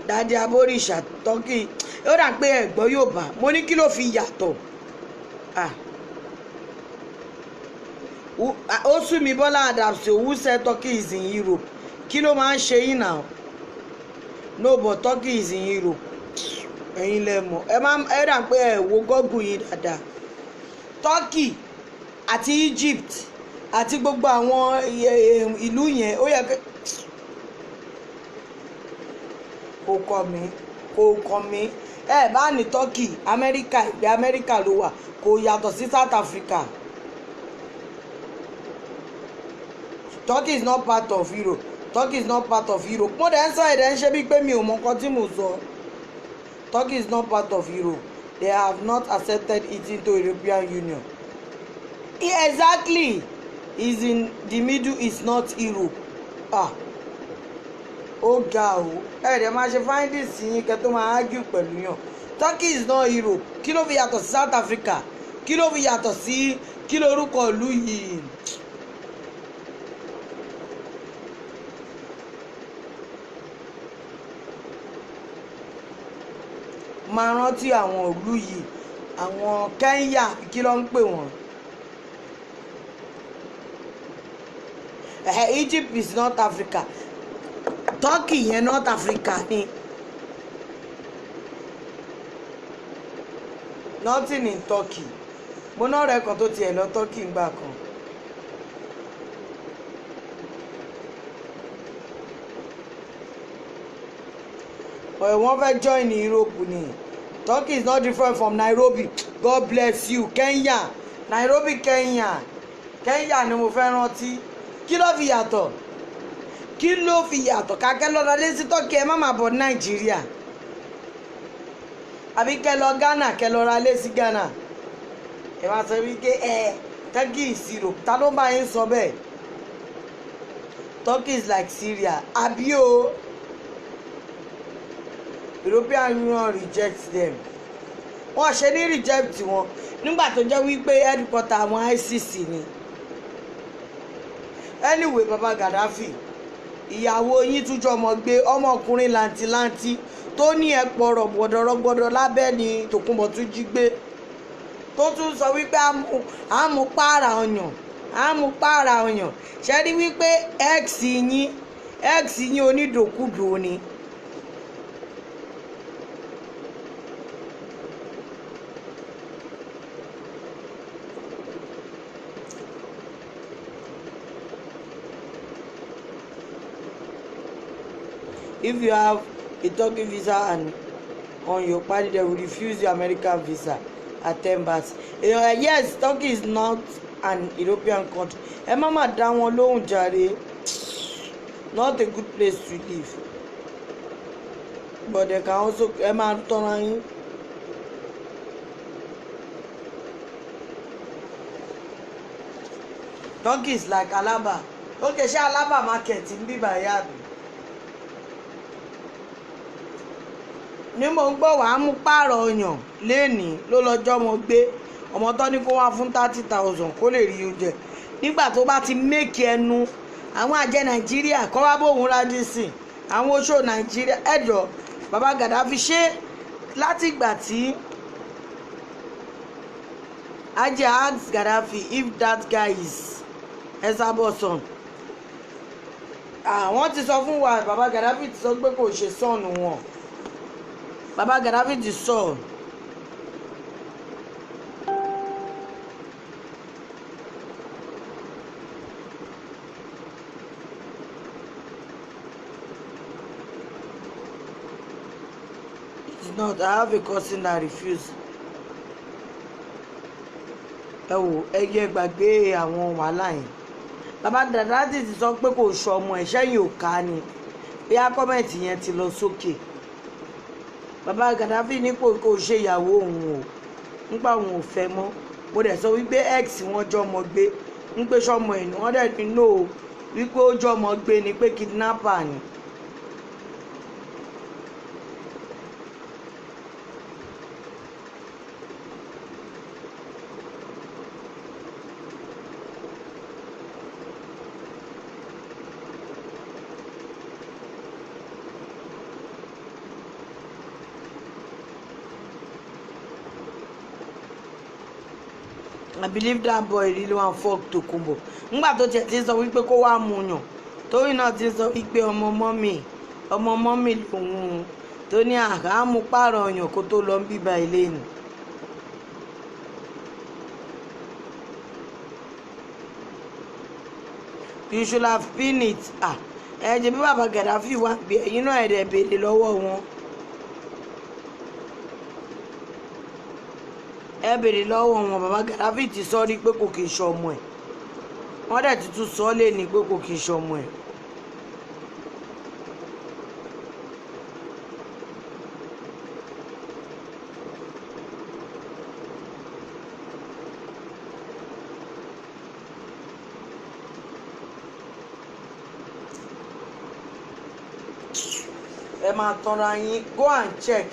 Dádì Aboríṣà Turkey ó dà pé ẹ̀gbọ́n Yorùbá mo ní kí ló fi yàtọ̀ ó sún mi Bọ́lá Adams who said Turkey is in Europe kí ló máa ń ṣe yín náà no but Turkey is in Europe ẹ̀yin lẹ mọ̀ ẹ dà pé ẹ wo gọ́gùn yín dáadáa Turkey àti Egypt àti gbogbo àwọn ìlú yẹn ó yẹ kí kò kàn mí ẹ bá ní Turkey America ìgbé America ló wà kò yàtọ̀ sí South Africa. Turkey is not part of Europe. Turkey is not part of Europe. Mo dẹ̀ ń sọ èdè ń ṣe bí pé mi ò mọ nǹkan tí mo sọ. Turkey is not part of Europe. They have not accepted it into European Union. Exactly. Is in the middle is not Europe. Ó ga o. Ẹ̀rẹ̀ máa ṣe findings yín kẹ́ tó máa argue pẹ̀lú yàn. Turkey is not Europe. Kí ló fi yàtọ̀ sí South Africa? Kí ló fi yàtọ̀ sí kí lorúkọ ìlú yìí? Máa rántí àwọn ìlú yìí àwọn Kenya kí ló ń pè wọ́n. Egypt is North Africa. Turkey yẹn North Africa ni. Nothing in Turkey. Mo náà rẹ̀ kan tó tiẹ̀ lọ Turkey ńgbà kan. Wọ́n fẹ́ join Europe ni. Turkey is not different from Nairobi. God bless you. Kenya. Nairobi, Kenya. Kenya ni mo fẹ́ rántí. Kí ló fi yàtọ̀? Kí ló fi yàtọ̀? Kàkẹ́ lọ lọlé sí Turkey ẹ má máa bọ̀ Nàìjíríà. Àbí kẹ́ lọ Ghana kẹ́ lọ ra lé sí Ghana. Ẹ máa sọ wípé Turkey is Europe. Ta ló bá yín sọ bẹ́ẹ̀? Turkey is like Syria. Àbí o. European Union reject them. Wọ́n ṣe ní reject wọn nígbà tó jẹ́ wípé headquarter àwọn ICC ni. Anyway baba Gaddafi ìyàwó yín túnjọ ọmọ gbé ọmọkùnrin làǹtìlanti tó ní ẹ̀pọ̀ rọ̀gbọ̀dọ̀rọ̀gbọ̀dọ̀ lábẹ́ ni Tòkunbọ̀ tún jí gbé tó tún sọ wípé àmú pààrà ọyàn ṣe rí wípé x yín onídòkúdò ni. If you have a Turkey visa and on your party, they will refuse you American visa at embassy. Yes, Turkey is not an European country. Ẹ má má dá wọn lóhùn jàre. Not a good place to live. But they can also ẹ máa tọ́ra yín. Turkey is like Alaba. Okay, ṣé Alaba market ń bíbá yá mi? ní mò ń gbọ́ wàá mú pààrọ̀ ọyàn lénìí ló lọ́jọ́ mo gbé ọmọ tó ní kó wá fún 30,000 kó lè rí oúnjẹ nígbà tó bá ti méèkì ẹnu àwọn àjẹ nàìjíríà kọ́ wá bóun rájú sí àwọn oṣó nàìjíríà ẹ̀jọ̀ bàbá Gaddafi ṣe látìgbà tí Ajay asked Gaddafi if that guy is Esabod's son. Wọ́n ti sọ fún wa bàbá Gaddafi ti sọ pé kò ṣe sọ́ọ̀nù wọn bàbá Gaddafi ti sọ. It's not. I have a cousin that refuse. Ẹ wò ẹyẹ gbàgbé àwọn wàhálà yẹn bàbá Gaddafi ti sọ pé kò sọ ọmọ ẹ̀ sẹ́yìn ò ká ni bí akọ́mẹ̀tì yẹn ti lọ sókè bàbá Gaddafi ní kò ṣe ìyàwó òun o nípa òun ò fẹ́ mọ́ mo dẹ̀ sọ wípé x wọn jọmọ gbé ń pé sọmọ ẹ̀ ni wọ́n dẹ̀ ní no wípé ó jọmọ gbé ni pé kidnapper ni. I believe that boy really wan fuck Tokunbo nígbà tó tiẹ̀ ti sọ wípé kó wá mú yàn torí náà ti sọ wípé ọmọ mọ́mì lòun tó ní àhámú pààrọ̀ ọyàn kó tó lọ ń bíbá ilé ni. You should have been it. Ẹ jẹ́ bí bàbá Gaddafi wá gbé ẹ̀yin náà ẹ̀dẹ̀ béèrè lọ́wọ́ wọn. Ẹ béèrè lọ́wọ́ wọn bàbá Gaddafi ti sọ rí pé kò kì í ṣọmọ ẹ̀ wọ́n dẹ̀ ti tún sọ lé ní pé kò kì í ṣọmọ ẹ̀. Ẹ máa tanra yín go and check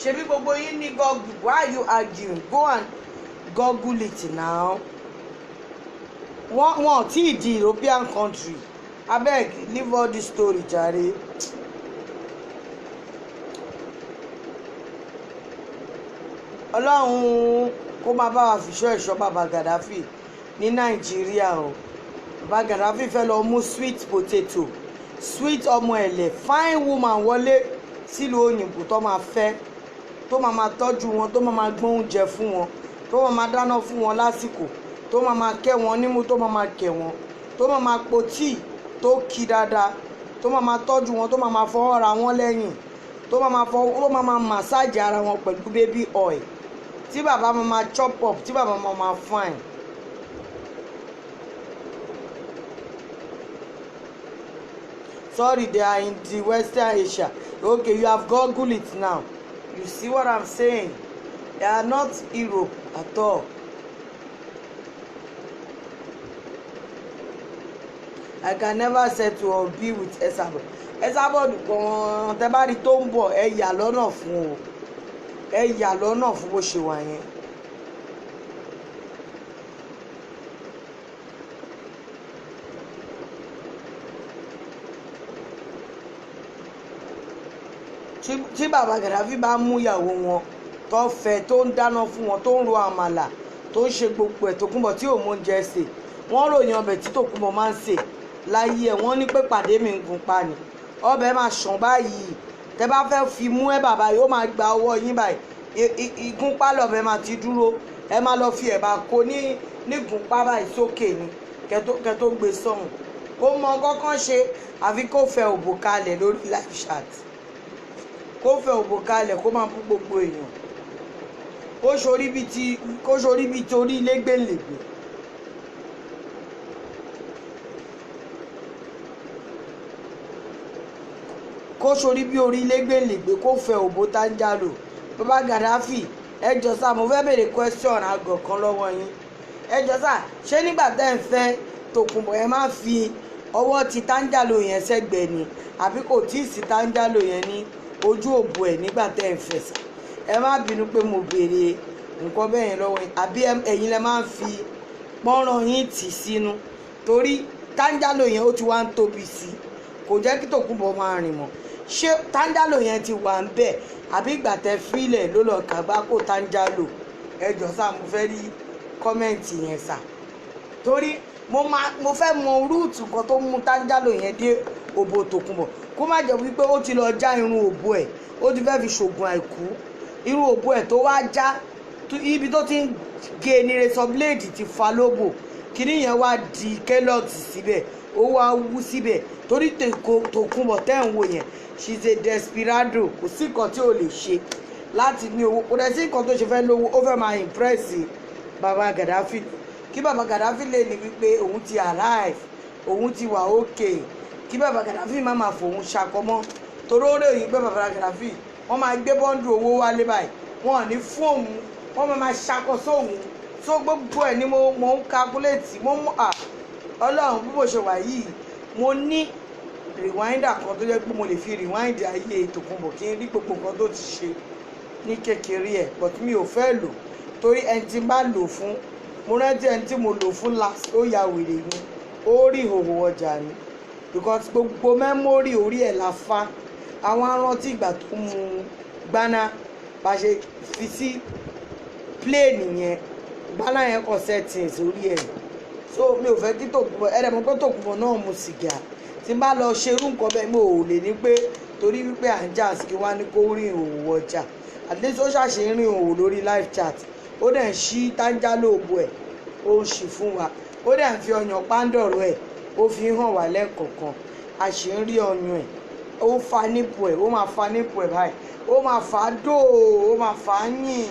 ṣebí gbogbo yín ní Google why are you arguing go and Google it now. Wọ́n tí ì di European country abeg leave all this story jare. Ọlọ́run kó máa bá wa fìṣọ́ ẹ̀ṣọ́ bàbá Gaddafi ní Nàìjíríà o bàbá Gaddafi fẹ́ lọ mú sweet potato sweet ọmọ ẹ̀lẹ̀ fine woman wọlé sílùú òyìnbó tó máa fẹ́ tó máa tọ́jú wọn tó máa gbọ́n oúnjẹ fún wọn tó máa dáná fún wọn lásìkò tó máa kẹ́ wọn nímú tó máa kẹ́ wọn tó máa po tíì tó kí dáadáa tó máa tọ́jú wọn tó máa fọwọ́ ra wọn lẹ́yìn tó máa massage ara wọn pẹ̀lú baby oil tí bàbá máa chop up tí bàbá máa fine. Sorry, they are in the Western Asia. Okay, you have Googled it now. You see what I'm saying? They are not Europe at all. I can never settle or be with Esabod. Esabod gan tẹ́ bá rí tó ń bọ̀ ẹ yà lọ́nà fún o. Ẹ yà lọ́nà fún bó ṣe wà yẹn. Tí bàbá Gaddafi bá mú ìyàwó wọn tó fẹ́ tó ń dáná fún wọn tó ń ro àmàlà tó ń ṣe gbogbo ẹ̀ Tòkunbọ̀ tí ò mọ oúnjẹ sè wọ́n ròyìn ọbẹ̀ tí Tòkunbọ̀ máa ń sè láyé ẹ̀ wọ́n ní pé pàdé mi ń gun pa ni ọbẹ̀ máa ṣàn báyìí tẹ́ bá fẹ́ fi mú ẹ bàbá yóò máa gba ọwọ́ yín báyìí ìgúnpá lọ́bẹ̀ máa ti dúró ẹ máa lọ fi ẹ̀bà kó ní ìgúnpá báyìí sókè ni kẹ́ tó gbé sọ̀hún ó mọ kọ́kọ́ ṣe àfi kó fẹ́ òbò kalẹ̀ lórí live chat kó fẹ́ òbò kalẹ̀ kó máa bú gbogbo èèyàn kó ṣorí bíi torí lẹ́gbẹ̀lẹ́gbẹ̀. kó ṣorí bí orí lẹ́gbẹ̀lẹ́gbẹ̀ kó fẹ́ òbò Táńjálò bàbá Gaddafi ẹ jọ̀ọ́ sá mo fẹ́ béèrè question àgọ̀ kan lọ́wọ́ yín ẹ jọ̀ọ́ sá ṣé nígbà tẹ́ ń fẹ́ Tòkunbọ̀ ẹ máa fi ọwọ́ ti Táńjálò yẹn sẹ́gbẹ̀ẹ́ ni àbí kò tí ì sí Táńjálò yẹn ní ojú òbò ẹ̀ nígbà tẹ́ ẹ̀ fẹ̀sà ẹ má bínú pé mo béèrè nǹkan bẹ́ẹ̀ yẹn lọ́wọ́ yín àbí ẹ̀yin lẹ máa ń fi pọ́nrán yín tì sínú torí táńjálò yẹn ó ti wá ń tóbi sí kò jẹ́ kí Tòkunbọ̀ máa rìn mọ́ ṣé táńjálò yẹn ti wà ń bẹ̀ àbí ìgbà tẹ́ fílẹ̀ ló lọ kàgbá kó táńjálò ẹ jọ sá mo fẹ́ rí kọ́mẹ́ǹtì yẹn sà torí mo fẹ́ mọ rúùtù kan tó mú táńjálò yẹn dé òbò Tòkunbọ̀ kó má jẹ́ wípé ó ti lọ já irun òbò ẹ̀ ó ti fẹ́ fi ṣògùn àìkú irun òbò ẹ̀ tó wá já ibi tó ti ń gé ní razor blade ti fa lóbò kíní yẹn wá di kẹ́lọ́ọ̀tì síbẹ̀ ó wá wú síbẹ̀ torí Tòkunbọ̀ tẹ́ ń wò yẹn she's a desperado kò sí nǹkan tí ò lè ṣe láti ní owó kò dẹ̀ sí nǹkan tó ṣe fẹ́ lówó ó fẹ́ máa impress baba Gaddafi kí baba Gaddafi lè ní wípé òun ti arrive òun ti wà okay kí baba Gaddafi má máa fòun ṣàkọmọ́ torí ó rèé pé baba Gaddafi wọ́n máa gbé bọ́ńdù owó wálé báyìí wọn ò ní fún òun wọ́n máa ṣàkóso òun tó gbogbo ẹ̀ ni mo ń calculate mo mú ọlọ́run bí mo ṣe wà yìí mo ní rewinder kan tó jẹ́ pé mo lè fi rewind ayé Tòkunbọ̀ kí n rí gbogbo nǹkan tó ti ṣe ní kékeré ẹ̀ but mi ò fẹ́ lò torí ẹni tí bá lò fún mo rántí ẹni tí mo lò fún last ó ya wèrè ni ó rí ìhòòhò ọjà ni because gbogbo mẹ́mórì orí ẹ̀ la fa àwọn arántí ìgbà tó mu gbaná bá ṣe fi sí plane yẹn gbaná yẹn kọ settings orí ẹ̀ so mi ò fẹ́ kí Tòkunbọ̀ ẹ̀rẹ̀ mọ́ pé Tòkunbọ̀ náà mu sìgá tí n bá lọ ṣerú nǹkan bẹ́ẹ̀ mo ò lè ní pé torí wípé à ń jà sí kí wọ́n á ní kó rí ìhòòhò ọjà at least ó ṣàṣe rìn ìhòòhò lórí live chat ó dẹ̀ ń ṣí táńjálò òbò ẹ̀ ó ń ṣì fún wa ó dẹ̀ ń fi ọyàn pándọ̀rọ̀ ẹ̀ ó fi hàn wá lẹ́ẹ̀kọ̀ọ̀kan a ṣì ń rí ọyàn ẹ̀ ó fa nípò ẹ̀ ó máa fa nípò ẹ̀ báyìí ó máa fà á dò ó máa fà á yìn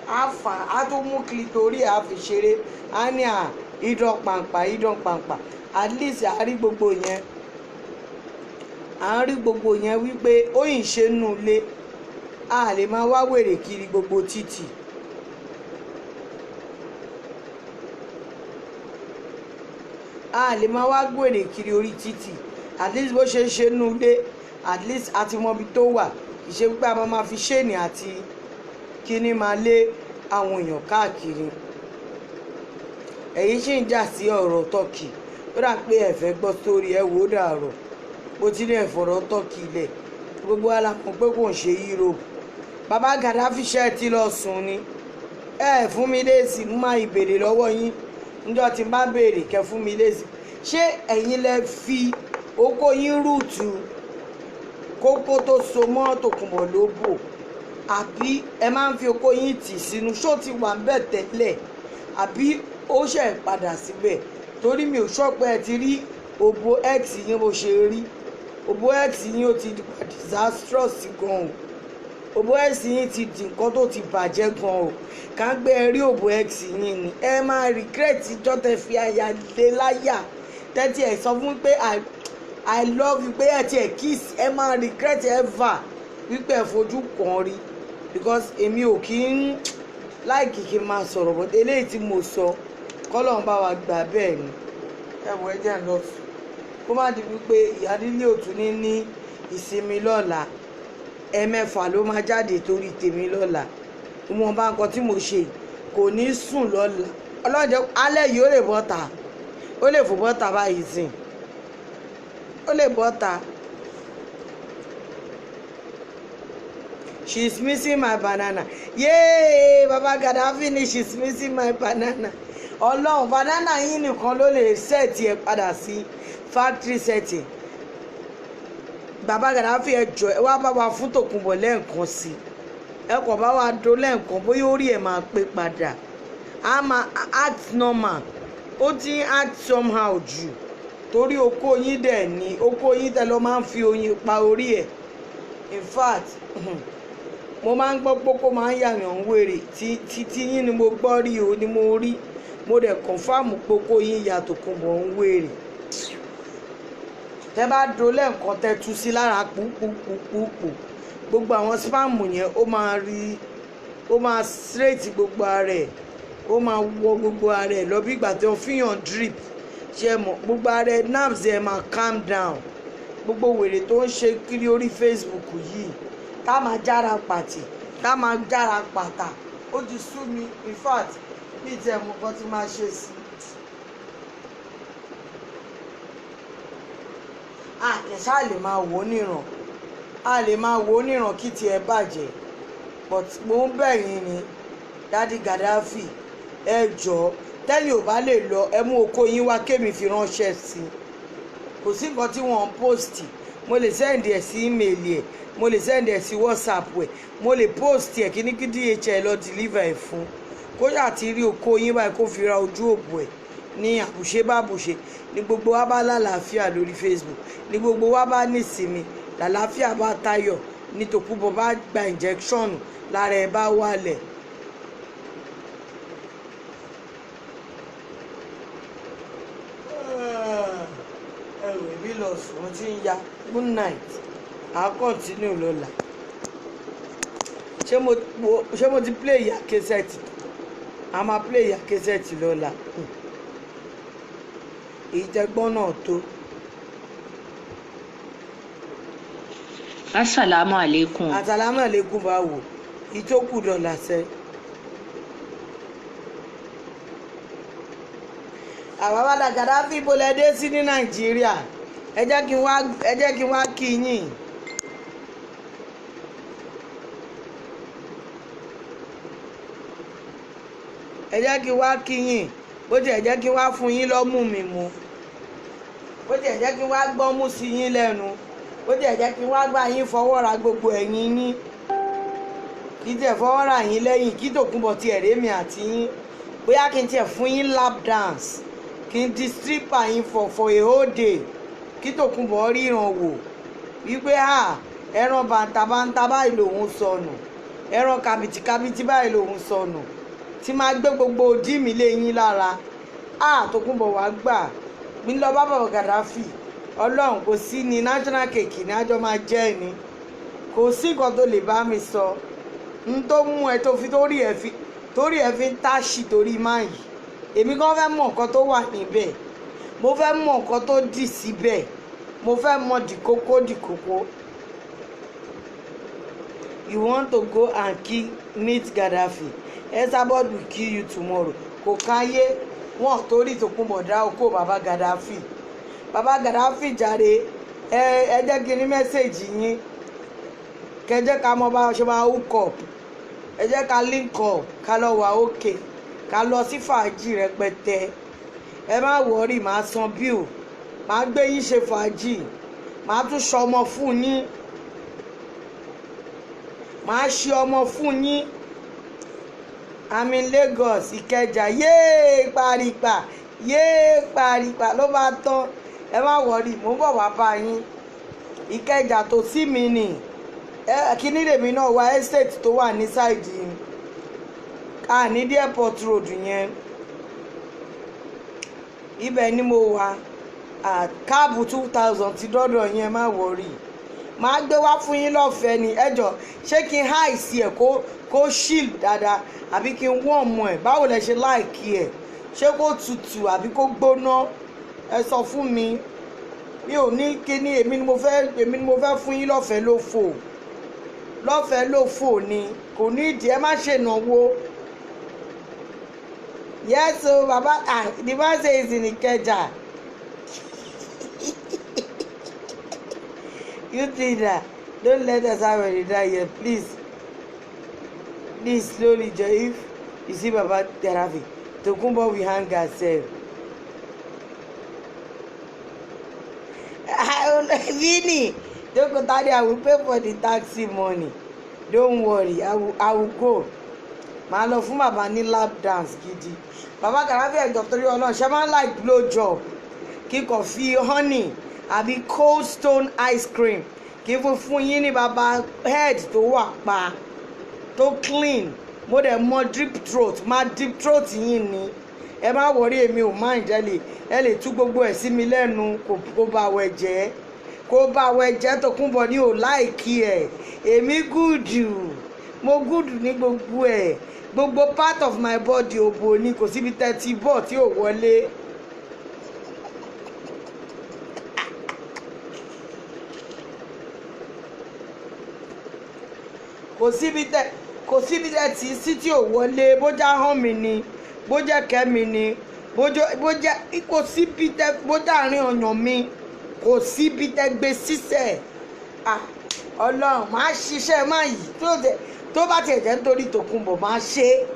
á fà á tó mú clitorí ẹ̀ á fi ṣeré á ní idán pàǹpà at least à ń rí gbogbo yẹn wípé ó yìn ṣe nù ilé a lè máa wá wèrè kiri gbogbo títì. A lè máa wá gbèrè kiri orí títì at least bó ṣe ṣe nù ilé at least àti mọbi tó wà ìṣe pé a máa fi ṣéènì àti kíní máa lé àwọn èèyàn káàkiri. Ẹ̀yin ṣì ń jà sí ọ̀rọ̀ tọ́kì ó dà pé ẹ fẹ́ gbọ́ sórí ẹ wò ó dàrọ̀ bó ti ní ẹ̀fọ̀rọ̀ tọ́kì ilẹ̀ gbogbo alámọ̀ pé kò ń ṣe Europe baba Gaddafi ṣe ti lọ sùn ni ẹ fún mi lésì mú máa ìbèrè lọ́wọ́ yín níjọ́ tí n bá béèrè kẹ́ fún mi lésì ṣé ẹ̀yin lẹ fi okó yín rúùtù kókó tó so mọ́ Tòkunbọ̀ lóbò àbí ẹ máa ń fi okó yín tì sínú ṣó ti wà ń bẹ̀ tẹ́lẹ̀ àbí ó ṣe padà síbẹ̀ torí mi ò ṣọ́pẹ́ ẹ ti rí òbò x yín bó ṣe rí òbò x yín ó ti wà disastrous gan o òbò x yín ti di nǹkan tó ti bàjẹ́ gan o ká gbé ẹ rí òbò x yín ni ẹ máa regret ìjọ́ tẹ fi àyà lé láyà tẹ́tí ẹ̀ sọ fún pé I love you pé ẹ ti ẹ̀ kiss ẹ máa regret ever wípé ẹ fojú kàn rí because èmi ò kí ń láìkì kí n máa sọ̀rọ̀ bọ́ eléyìí tí mo sọ kọ́lọ́n bá wa gbà bẹ́ẹ̀ ni ẹ wọ ẹjẹ́ ń lọ sùn kó má di wípé ìyá nílé òtún ní ìsinmi lọ́la ẹ̀mẹ́fà ló máa jáde torí tèmi lọ́la ìwọ̀nba nǹkan tí mo ṣe kò ní sùn lọ́la ọlọ́jọ́ alẹ́ yìí ó lè bọ́ta ó lè fò bọ́ta báyìí sìn ó lè bọ́ta. She's missing my banana. Yay! Baba Gaddafi ni she's missing my banana. Ọlọ́run banana yín nìkan ló lè sẹ́ẹ̀tì ẹ̀ padà sí factory setting. Baba Gaddafi ẹ jọ̀ọ́ ẹ wá bá wa fún Tòkunbọ̀ lẹ́ẹ̀kan sí i. Ẹ kò bá wa do lẹ́ẹ̀kan bóyá orí ẹ̀ máa pé padà. A máa act normal. Ó ti ń act somehow jù. Torí okó yín dẹ̀ ni okó yín tẹ lọ máa ń fi oyin pa orí ẹ̀. In fact, mo máa ń gbọ́ pé kó máa ń yàyàn wèrè tí yín ni mo gbọ́ rí o ni mo rí mo dẹ̀ kọ̀nfàmù pé kó yín ya Tòkunbọ̀ ń wèrè tẹ́ bá do lẹ́ẹ̀kan tẹ́ tú sí lára púpùpùpù gbogbo àwọn spáàmù yẹn ó máa straight gbogbo ara ẹ̀ ó máa wọ gbogbo ara ẹ̀ lọ bí ìgbà tí wọ́n fihàn drip ṣe mọ̀ gbogbo ara ẹ̀ nerves ẹ̀ máa calm down gbogbo wèrè tó ń ṣe kiri orí Facebook yìí tá máa jára pàtì tá máa jára pàtà ó ti sú mi in fact bí ìtẹ̀ mọ̀ kan ti máa ṣe sí. àkẹ́sà lè máa wò ó níran a lè máa wò ó níran kí tiẹ̀ bàjẹ́ but mo ń bẹ̀ yín ni Daddy Gaddafi ẹ jọ̀ọ́ tẹ́lẹ̀ ò bá lè lọ ẹ mú oko yín wá kémi fi ránṣẹ́ sí i kò sí nǹkan tí wọ́n ń post mo lè send ẹ̀ sí email ẹ̀ mo lè send ẹ̀ sí WhatsApp ẹ̀ mo lè post ẹ̀ kí ní kí DHL lọ deliver ẹ̀ fún kó yà ti rí oko yín báyìí kó fi ra ojú òbò ẹ̀ ní àbùṣe bá bùṣe ní gbogbo wa bá lálàáfíà lórí Facebook ní gbogbo wa bá nísinmi làlàáfíà bá tayọ̀ ní Tòkunbọ̀ bá gba injection lára ẹ̀ bá wálẹ̀. ẹrù ìbí lọ sùn tí ń ya good night I'll continue lọ́la ṣé mo ti play ìyá kẹsẹ̀tì a máa play ìyá kẹsẹ̀tì lọ́la ìjẹgbọ́n náà tó. Assalamu alaikum. Assalamu alaikum báwo ìtókù dọ̀là sẹ́. àwọn bàdà Gaddafi bolẹ̀ dé sí ní Nàìjíríà ẹ jẹ́ kí n wá kí yín. ẹ jẹ́ kí n wá kí yín bó tiẹ̀ jẹ́ kí n wá fún yín lọ́mú mi mu bó tiẹ̀ jẹ́ kí n wá gbọ́mú sí yín lẹ́nu bó tiẹ̀ jẹ́ kí n wá gbà yín fọwọ́ ra gbogbo ẹ̀yìn yín kí tiẹ̀ fọwọ́ ra yín lẹ́yìn kí Tòkunbọ̀ tiẹ̀ rémi àti yín bóyá kí n tiẹ̀ fún yín lap dance kí n di stripper yín for a whole day kí Tòkunbọ̀ ríran wò wípé ẹran bàǹtàbàǹtà báyìí lòun sọnù ẹran kàbìtìkàbìtì báyìí lòun sọnù tí máa gbé gbogbo òdì mi lé yín lára Tòkunbọ̀ wá gbà mí lọ bá bàbá Gaddafi ọlọ́run kò sí ní national cake ní àjọ máa jẹ́ ni kò sí nǹkan tó lè bá mi sọ n tó mú ẹ tó fi torí ẹ fi ń táṣì torí máa yìí èmi kan fẹ́ mọ̀ nǹkan tó wà níbẹ̀ mo fẹ́ mọ̀ nǹkan tó dì síbẹ̀ mo fẹ́ mọ̀ dìkókó. You want to go and meet Gaddafi Esabod will kill you tomorrow kò káyé wọn torí Tòkunbọ̀ dá okó bàbá Gaddafi jàre ẹ jẹ́ kí ní mẹ́sẹ̀gì yín kẹjẹ́ ká mọ bá ṣe máa hook up ẹ jẹ́ ká link up ká lọ wà òkè ká lọ sí fàájì rẹpẹtẹ ẹ má wọrí màá san bill màá gbé yín ṣe fàájì màá tún ṣe ọmọ fún yín màá ṣe ọmọ fún yín I'm in Lagos Ìkẹjà yéé paripa ló bá tán ẹ má wọrí mò ń bọ̀ wá bá yín Ìkẹjà tó sí mi nì kíní lèmi náà wá estate tó wà ní sáìdì ní airport road yẹn ibẹ̀ ni mo wà káàbù 2000 ti dọ́dọ̀ yẹn má wọrí màá gbé wá fún yín lọ́fẹ̀ẹ́ ni ẹjọ́ ṣé kí n háì sí ẹ̀ kó shield dáadáa àbí kí n wọ́n mọ̀ ẹ̀ báwo lẹ ṣe láìkí ẹ̀ ṣé kó tutù àbí kó gbóná ẹ sọ fún mi mi ò ní kíní èmi ni mo fẹ́ fún yín lọ́fẹ̀ẹ́ ló fò ni kò ní ìdí ẹ má ṣènáwó. Yes, so Baba, the man says in Ìkẹjà. You think that? Don't let us have any die here, please. Please, slowly, if you see Baba Gaddafi, Tòkunbọ̀ we hang ourselves. Vinny, don't go Daddy, I will pay for the taxi money. Don't worry, I will go. Màá lọ fún bàbá ní lap dance gidi. Bàbá Gaddafi ẹ̀jọ̀ torí ọlọ́run ṣe máa ń like blow job kíkọ̀ fi honey àbí cold stone ice cream kí fún yín ní bàbá head tó wà pa tó clean mo dẹ̀ mọ drip throat má deep throat yín ni ẹ má wọrí èmi ò mind ẹ lè tú gbogbo ẹ̀ sí mi lẹ́nu kó bá wẹ̀ jẹ́ Tòkunbọ̀ ní ò láìkí ẹ̀ èmi gúdù mo gúdù ní gbogbo ẹ̀ gbogbo part of my body òbò ni kò síbi tẹ́tí bọ̀ tí ò wọlé. kò síbi tẹ́ tí sí tí ò wọlé bójá hàn mí ni bójá kẹ́mi ni bójá kò síbi tẹ́ bójá àárín ọ̀yàn mi kò síbi tẹ́ gbé sísẹ̀ ọlọ́run máa ṣiṣẹ́ máa yìí tó bá tiẹ̀ jẹ́ nítorí Tòkunbọ̀ máa ṣe é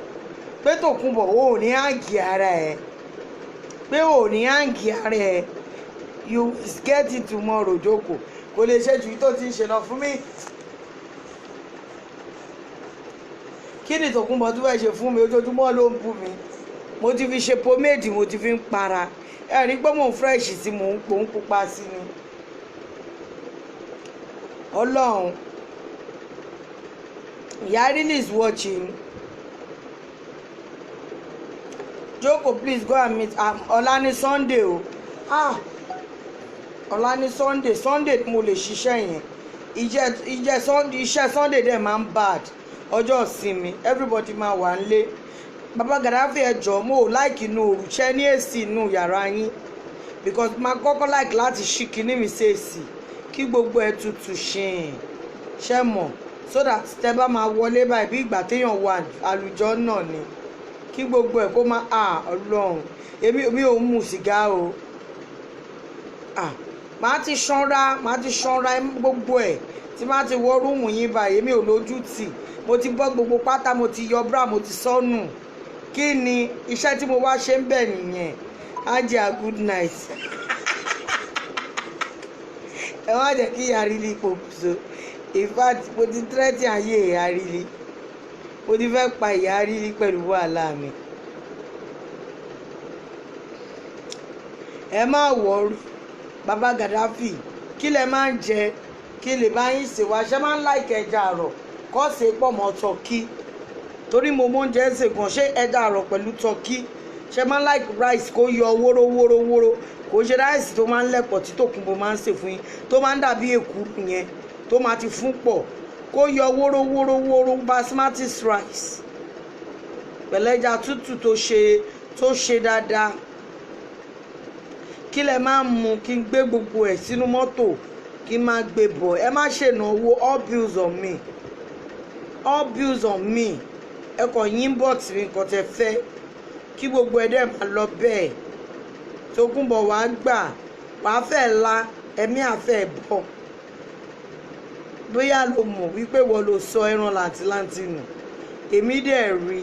pé Tòkunbọ̀ ò ní àǹgì ara ẹ̀ pé ò ní àǹgì ara ẹ̀ you get it tomorrow jókòó kò lè ṣe jù tó ti ń ṣe lọ fún mi. Kí ni Tòkunbọ̀ tó fẹ́ ṣe fún mi ojoojúmọ́ ló ń bú mi mo ti fi ṣe pomade mo ti fi ń para ẹ rí pé mò ń fresh sí mò ń pupa sí ni ọlọ́run Yarini is watching Joko please go and meet ọ̀la ní Sunday o ọ̀la ní Sunday mo lè ṣiṣẹ́ yẹn iṣẹ́ Sunday dẹ̀ máa ń bad ọjọ́ ìsinmi everybody máa wà nílé Baba Gaddafi ẹjọ́ mo ò láìkì inú òrùṣẹ́ ní èsì inú yàrá yín because máa kọ́kọ́ láìkì láti ṣí kinní mi sí èsì kí gbogbo ẹ̀ tutù ṣe mọ̀ so that tẹ bá máa wọlé báyìí bí ìgbà téèyàn wà àlùjọ náà ni kí gbogbo ẹ̀ kó máa ọlọ́run èmi ò mu sìgá o màá ti ṣanra gbogbo ẹ̀ tí màá ti wọ rúùmù yín báyìí èmi ò lójú tì mo ti bọ́ gbogbo pátá mo ti yọ bra mo ti sọnù kí ni iṣẹ́ tí mo wá ṣe ń bẹ̀ nìyẹn ajá good night ẹ wá jẹ́ kí Yarini pokùnso in fact mo ti tẹ́tí ayé Yarini mo ti fẹ́ pa Yarini pẹ̀lú wàhálà mi ẹ má wọrú Baba Gaddafi kí lẹ máa ń jẹ kí lè bá yín ṣèwà ṣe máa ń láìkẹ́ ẹja àrọ̀ kọ́ ṣe pọ̀ mọ́ tọ́kí torí mo mọ oúnjẹ ṣe gan ṣé ẹja àrọ̀ pẹ̀lú tọ́kí ṣe máa ń like rice kó yọ wóró kò ṣe ráìsì tó máa ń lẹ̀pọ̀ tí Tòkunbọ̀ máa ń ṣe fún yín tó máa ń dàbí èkuru yẹn tó máa ti fún pọ̀ kó yọ wóró basmati rice pẹ̀lú ẹja tútù tó ṣe dáadáa kí lẹ máa ń mu kí n gbé gbogbo ẹ̀ sínú mọ́tò kí n máa gbé bọ̀ ẹ má ṣènáwó all bills on me ẹ kàn yín bọ̀ tí nǹkan tẹ fẹ́ kí gbogbo ẹ̀ dẹ̀ máa lọ bẹ́ẹ̀ Tòkunbọ̀ wàá gbà wàá fẹ́ la ẹ̀mí àfẹ́ bọ̀ bóyá lo mọ̀ wípé wọ́n lo sọ ẹran làǹtìlanti nù èmi dẹ̀ rí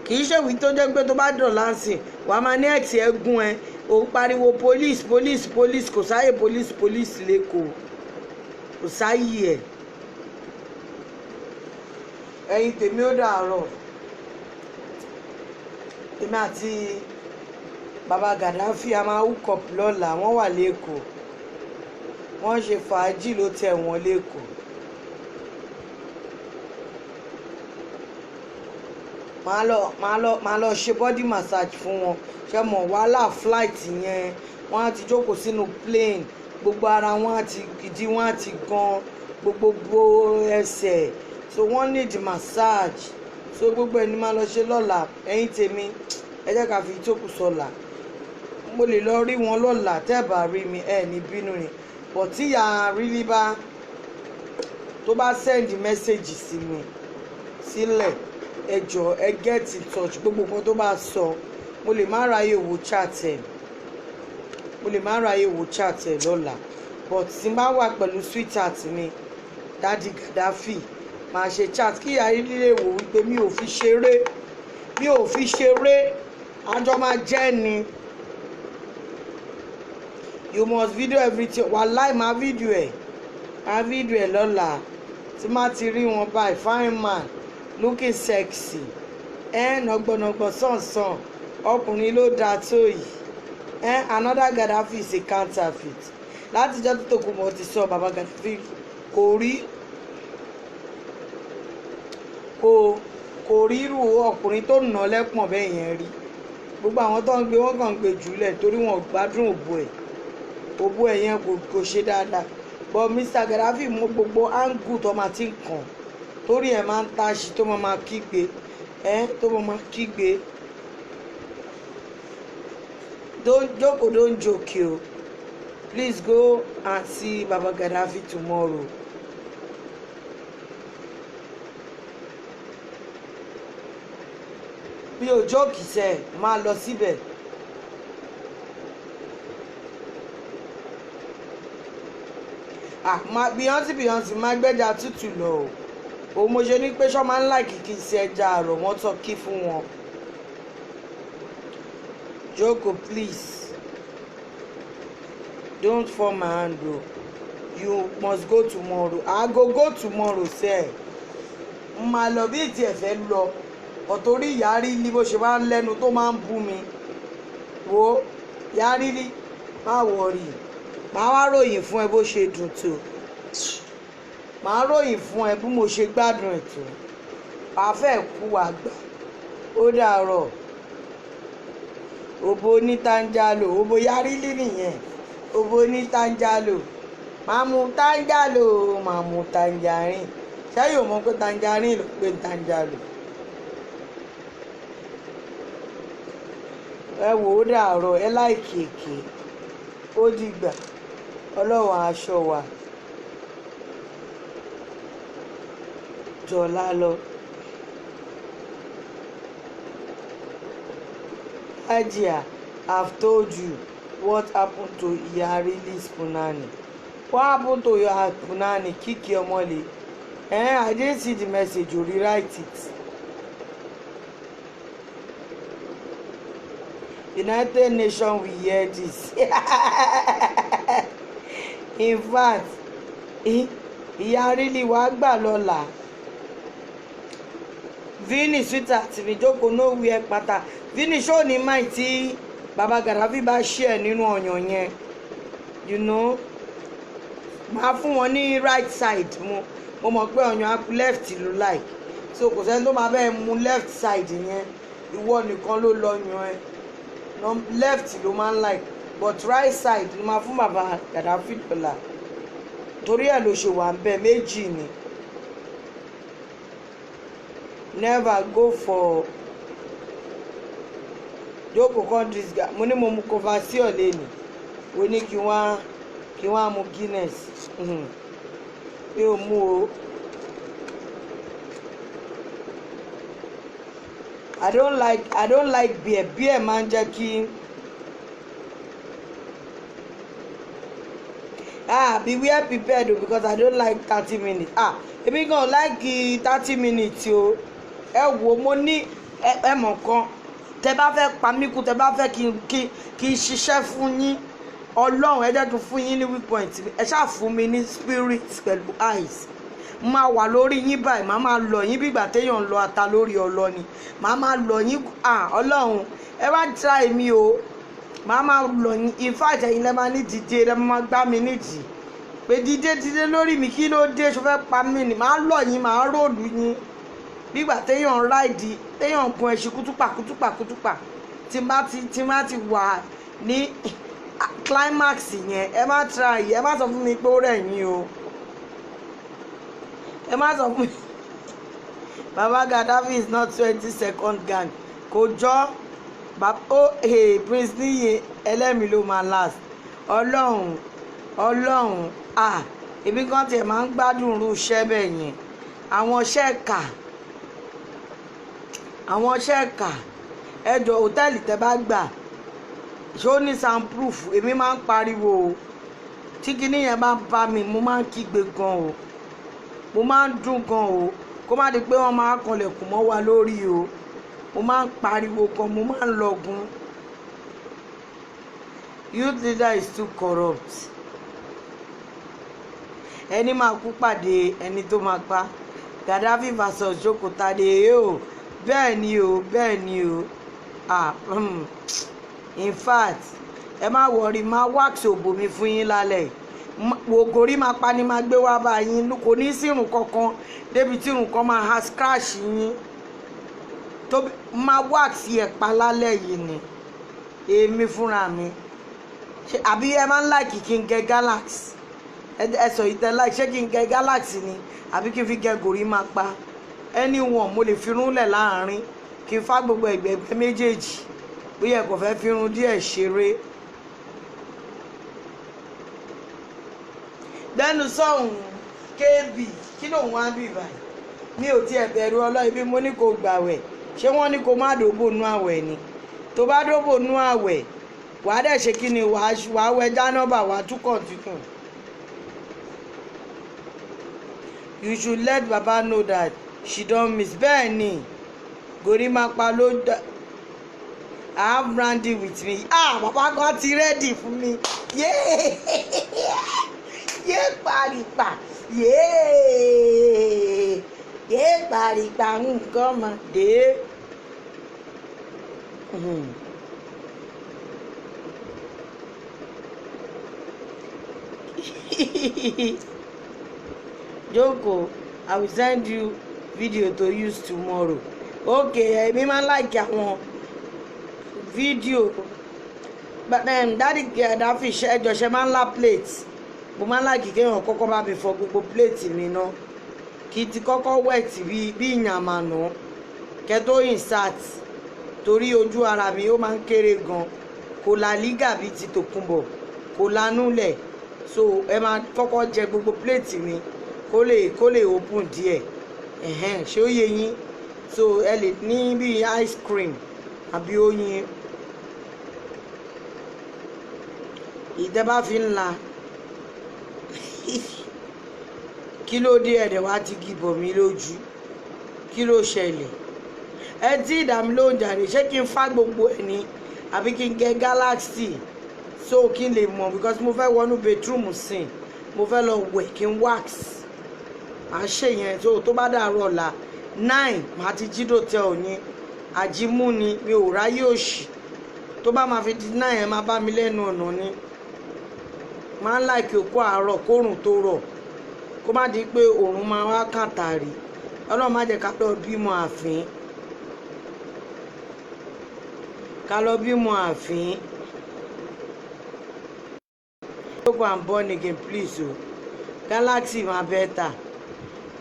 kì í ṣèwí tó jẹ́ pé tó bá dọ̀ láǹsìn wàá máa ní ẹ̀tì ẹ̀gún ẹ ò pariwo police kò sáyè police lẹ́kọ̀ọ́ kò sáyè ẹ̀ ẹ̀yin tèmi ó dàárọ̀ èmi àti Baba Gaddafi a máa hook up lọ́la wọ́n wà lẹ́kọ̀ọ́ wọ́n ṣe fàájì ló tẹ̀ wọ́n lẹ́kọ̀ọ́ máa lọ ṣe body massage fún wọn ṣe mọ̀ wàhálà flight yẹn wọ́n á ti jókòó sínú plane gbogbo ara wọn àti ìdí wọn àti gan gbogbo ẹsẹ̀ so wọ́n need massage so gbogbo ẹni máa lọ ṣe lọ́la ẹ̀yin tèmi ẹ jẹ́ ká fi ìtókù sọ̀la mo lè lọ rí wọn lọ́la tẹ́ bá rí mi ẹ̀ ní bínú ni but tí Yarini bá tó bá send message sí mi sílẹ̀ ẹ jọ̀ọ́ ẹ get in touch gbogbo nǹkan tó bá sọ mo lè má ráyè wo chat ẹ̀ lọ́la but tí n bá wà pẹ̀lú sweetheart mi Daddy Gaddafi máa ṣe chat kí Yarini lè wò wípé mi ò fi ṣeré àjọ máa jẹ́ ni you must video everything wàláì máa video ẹ̀ lọ́la tí má ti rí wọn báyìí fine man looking sexy nọgbọ̀nọgbọ̀ sàn ọkùnrin ló dáa tó yìí another Gaddafi is a counterfeit látijọ́ tó Tòkunbọ̀ ti sọ Baba Gaddafi kò ríru ọkùnrin tó nà lẹ́pọ̀n bẹ́ẹ̀ yẹn rí gbogbo àwọn tó ń gbé wọ́n kàn ń gbé jùlẹ̀ torí wọn ò gbádùn òbó ẹ̀ yẹn kò ṣe dáadáa but Mr. Gaddafi mú gbogbo áńgù tó máa ti ń kàn torí ẹ̀ máa ń táṣì tó máa kígbe don't joke o please go and see Baba Gaddafi tomorrow mi ò jókì sẹ́ máa lọ síbẹ̀. Beyonce máa gbẹ́jà tútù lọ o. Òun mo ṣe ní pé ṣọ́ máa ń láì kìkì sí ẹja àrọ̀ wọ́n tọ́ kí fún wọn. Joko, please don't fall my hand o. You must go tomorrow. I go tomorrow sẹ́. Màá lọ bí ìtì ẹ̀fẹ́ lọ ọ̀tọ́rí ìyárí ní bó ṣe máa ń lẹ́nu tó máa ń bú mi. Wo ìyárí ní má wọ̀rì. Màá wá ròyìn fún ẹ bó ṣe dùn tó. Màá ròyìn fún ẹ bí mo ṣe gbádùn ẹ̀ tó. Wàá fẹ́ kú àgbà. Ó dàárọ̀. Òbò ní tanjalo. Òbò yárí lí nìyẹn. Òbò ní tanjalo. Màá mu tanjalo. Màá mu tanjarin. Ṣé yóò mọ̀ pé tanjarin ló pé tanjalo? Ẹ wò ó dàárọ̀ ẹ láìkì èké. Ó dìgbà. Ọlọ́run aṣọ wa. Jọlá lọ. Hajia, I've told you what happened to Iyarili's Punani. What happened to your Punani? Kiki Omole. I didn't see the message. You rewrite it. United Nations will hear this. In fact, Iyarili wàá gbà lọ́la. Vini sweetheart mi jókòó nowhere pátá. Vini ṣó ní máì tí Baba Gaddafi bá share nínú ọyàn yẹn. You know, máa fún wọn ní right side mo mọ̀ pé ọyàn left ló like. So kò sẹ́ni tó máa bẹ́ẹ̀ mú left side yẹn. Ìwọ nìkan ló lọ́yàn ẹ. Left ló máa ń like. But right side ló máa fún Baba Gaddafi lọ́la. Torí ẹ̀ ló ṣe wà ń bẹ méjì ni. Never go for Joko countries guy. Mo ní mo mu conversion lẹ́nu. Ó ní kí wọ́n mu Guinness. Mi ò mu o. I don't like beer. Beer máa ń jẹ́ kí beware prepared o because I don't like 30 minutes. Èmi gan like 30 minutes o. Ẹ wo mo ní ẹ mọ̀ kan tẹ bá fẹ́ pa mí kú tẹ bá fẹ́ kí n ṣiṣẹ́ fún yín Ọlọ́run ẹ jẹ́ tún fún yín ní weak point ẹ ṣáà fún mi ní spirit pẹ̀lú eyes máa wà lórí yín báyìí máa lọ yín bí ìgbà téèyàn ń lọ ata lórí ọlọ ni máa lọ yín Ọlọ́run ẹ wá try mi o máa lọ yín in fact ẹ̀yin lẹ́ máa ní dìde lẹ́ máa gbá mi nídìí pé dìde lórí mi kí ló dé ṣo fẹ́ pa mí ni máa lọ yín máa ròlù yín bí ìgbà téèyàn ń ráìdì téèyàn ń gun ẹṣin kútúpà tí má ti wà ní climax yẹn ẹ má try ẹ má sọ fún mi pé ó rẹ̀ yín o ẹ má sọ fún mi Baba Gaddafi is not 20-second gang kò jọ Prince Niyi ẹlẹ́mìí ló máa last Ọlọ́run èmi kan tiẹ̀ máa ń gbádùn irú iṣẹ́ bẹ́ẹ̀ yẹn àwọn iṣẹ́ ẹ̀ka ẹjọ́ hòtẹ́ẹ̀lì tẹ́ bá gbà ṣó ní soundproof èmi máa ń pariwo o tí kinní yẹn bá bá mi mo máa ń kígbe gan o mo máa ń dùn gan o kó má di pé wọ́n máa kanlẹ̀kùn mọ́ wa lórí o mo máa ń pariwo gan mo máa ń lọgun. Youth leader is too corrupt. Ẹni máa kú pàdé ẹni tó máa pa Gaddafi versus Joko Tade o bẹ́ẹ̀ ni o in fact ẹ má wọrí máa wax òbò mi fún yín lálẹ́ wògórí máa pa ni máa gbé wá bá yín kò ní sírùn kankan débi tí irun kan máa ha scratch yín tó máa wax ẹ̀ pa lálẹ́ yìí ni èmi fúnra mi àbí ẹ máa ń like kí n gẹ galaxy ẹ sọ ìtẹ́ like ṣé kí n gẹ galaxy ni àbí kí n fi gẹ gòrí máa pa anyone mo lè firun lẹ̀ láàrin kí n fá gbogbo ẹ̀gbẹ̀gbẹ̀ méjèèjì bóyá kò fẹ́ firun díẹ̀ ṣeré. lẹ́nu sọ̀hún kébì kí ló ń wá bí báyìí mi ò tiẹ̀ bẹ̀rù Ọlọ́run bí mo ní kó gbàwẹ̀ ṣé wọ́n ní kó má dóbò nú àwẹ̀ ni tó bá dóbò nú àwẹ̀ wàá dẹ̀ ṣe kí ni wàá wẹ jánábà wàá tún kọ̀ǹtínù. You should let Baba know that she don miss. Bẹ́ẹ̀ ni Gorimapa ló dá. I have brandy with me. Bàbá kan ti ready fún mi. Yé paripa. Yé paripa nǹkan mọ̀ dé. Joko, I will send you video to use tomorrow. Okay, èmi máa like àwọn video. But then daddy that fish ẹjọ ṣe máa ń la plate. Mo máa like kéèyàn kọ́kọ́ bá mi fọ gbogbo plate mi ná. Kí ti kọ́kọ́ wet bí ìyàmà náà. Kẹ́ tó insert. Torí ojú ara mi ó máa ń kéré gan. Kò la liga bí ti Tòkunbọ̀. Kò lanúlẹ̀. So ẹ máa kọ́kọ́ jẹ gbogbo plate mi. Kó lè open díẹ̀ ṣé ó yé yín so ẹ lè ní bí ice cream àbí oyin ìtẹ́ bá fi ń la kí ló dé ẹ̀dẹ̀ wá ti gibọ̀ mí lójú kí ló ṣẹlẹ̀ ẹ tí ìdààmú ló ń jàre ṣé kí n fá gbogbo ẹ̀ ní àbí kí n gẹ galaxy so kí n lè mọ̀ because mo fẹ́ wọnú bedroom sìn mo fẹ́ lọ wẹ̀ kí n wax à ń ṣe yẹn tó bá dàrú ọ̀la 9 màá ti jí dòtẹ́ òní àjímú ni mi ò ráyè òṣì tó bá máa fi di 9 ẹ máa bá mi lẹ́nu ọ̀nà ni máa ń láìkí òkú àárọ̀ kórùn tó rọ̀ kó má di pé òòrùn máa wá kàtàrí ọlọ́run má jẹ́ ká lọ bímọ àfín Go and born again please o Galaxy ma better.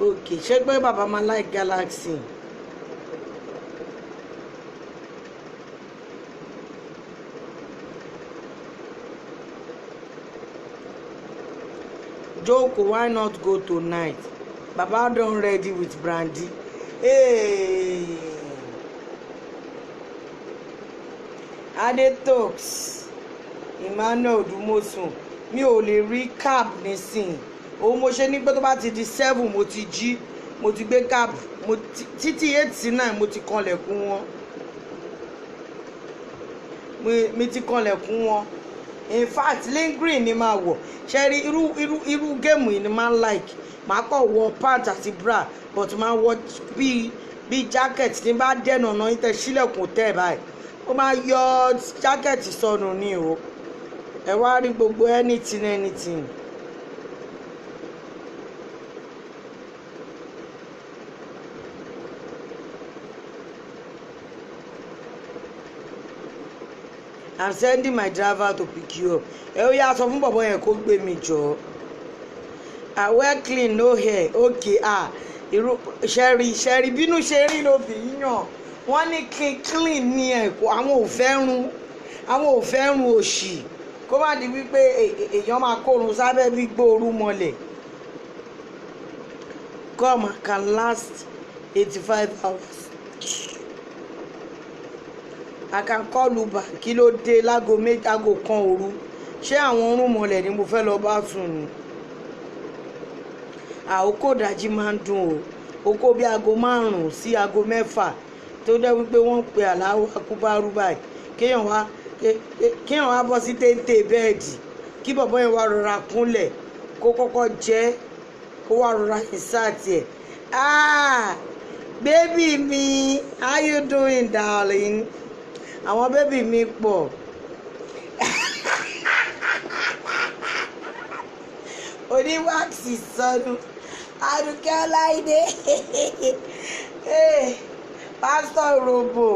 Okay, ṣé pé bàbá máa like Galaxy. Joko, why not go tonight? Baba don ready with brandy. Hey. Ade talks. Emmanuel Dumosun. Mi ò lè rí cab nísìn. Òun mo ṣe ní pé tó bá ti di 7 mo ti jí mo ti gbé cab títí 8 sí 9 mo ti kanlẹ̀kùn wọn mi ti kanlẹ̀kùn wọn in fact lingering ni máa wọ̀ ṣe rí irú géèmù yìí ni máa ń like máa kọ̀ wọ pant àti bra but máa wọ bí jacket tí bá dẹ̀nà ọ̀nà yín tẹ sílẹ̀kùn tẹ̀ báyìí ó máa yọ jacket sọnù ní o ẹ wá rí gbogbo anything. I'm sending my driver to pick you up. Ẹ ó yá sọ fún bọ̀bọ̀ yẹn kó gbé mi jọ. I wear clean no hair. Okay, irú ṣẹ́rí bínú ṣe rí lóbi yíyàn. Wọ́n ní clean ní ẹ̀kọ́ àwọn ò fẹ́ run òṣì. Kó má di wípé èèyàn máa kórun sábẹ́ bí gbóòórùn mọ́lẹ̀. Come can last 85 hours. I can call Uber kí ló dé lágo kan òru ṣé àwọn orúnmọlẹ̀ ni mo fẹ́ lọ bá sùn ni àkókò dájí máa ń dùn o oko bí aago 5 sí aago 6 tó jẹ́ wípé wọ́n pe Allahu Akbar báyìí kéèyàn wá bọ́ sí téńté bẹ́ẹ̀dì kí bọ̀bọ́ yẹn wá rọra kúnlẹ̀ kó kọ́kọ́ jẹ́ kó wá rọra ìsáàtì ẹ̀ baby mi how you doing darling àwọn bébì mi pọ̀ oníwàksì sọnù Àdùkẹ́ Ọláìdé pásítọ̀ robo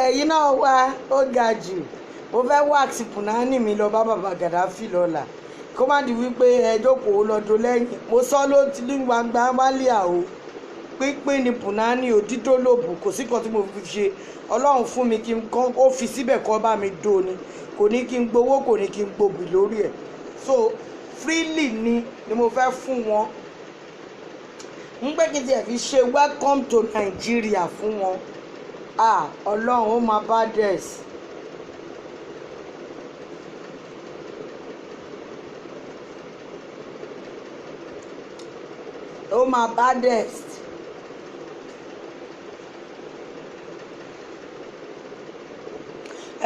ẹ̀yin náà wá ó ga jù mo fẹ́ wàksì Pùnání mi lọ bá bàbá Gàdáfì lọ́la kó má di wípé ẹjọ́ kò lọ́dún lẹ́yìn mo sọ ló ti ní gbangba wálé àwò pínpín ni Pùnání òdídó lòbù kò sí kan tí mo fi ṣe Ọlọ́run fún mi kí n kọ́ ó fi síbẹ̀ kọ́ bá mi dó ni kò ní kí n gbowó kò ní kí n gbòbì lórí ẹ̀ so freely ni mo fẹ́ fún wọn ń pé kí n tiẹ̀ fi ṣe welcome to Nigeria fún wọn ọlọ́run ó máa bá dẹ̀s. ó máa bá dẹ̀s.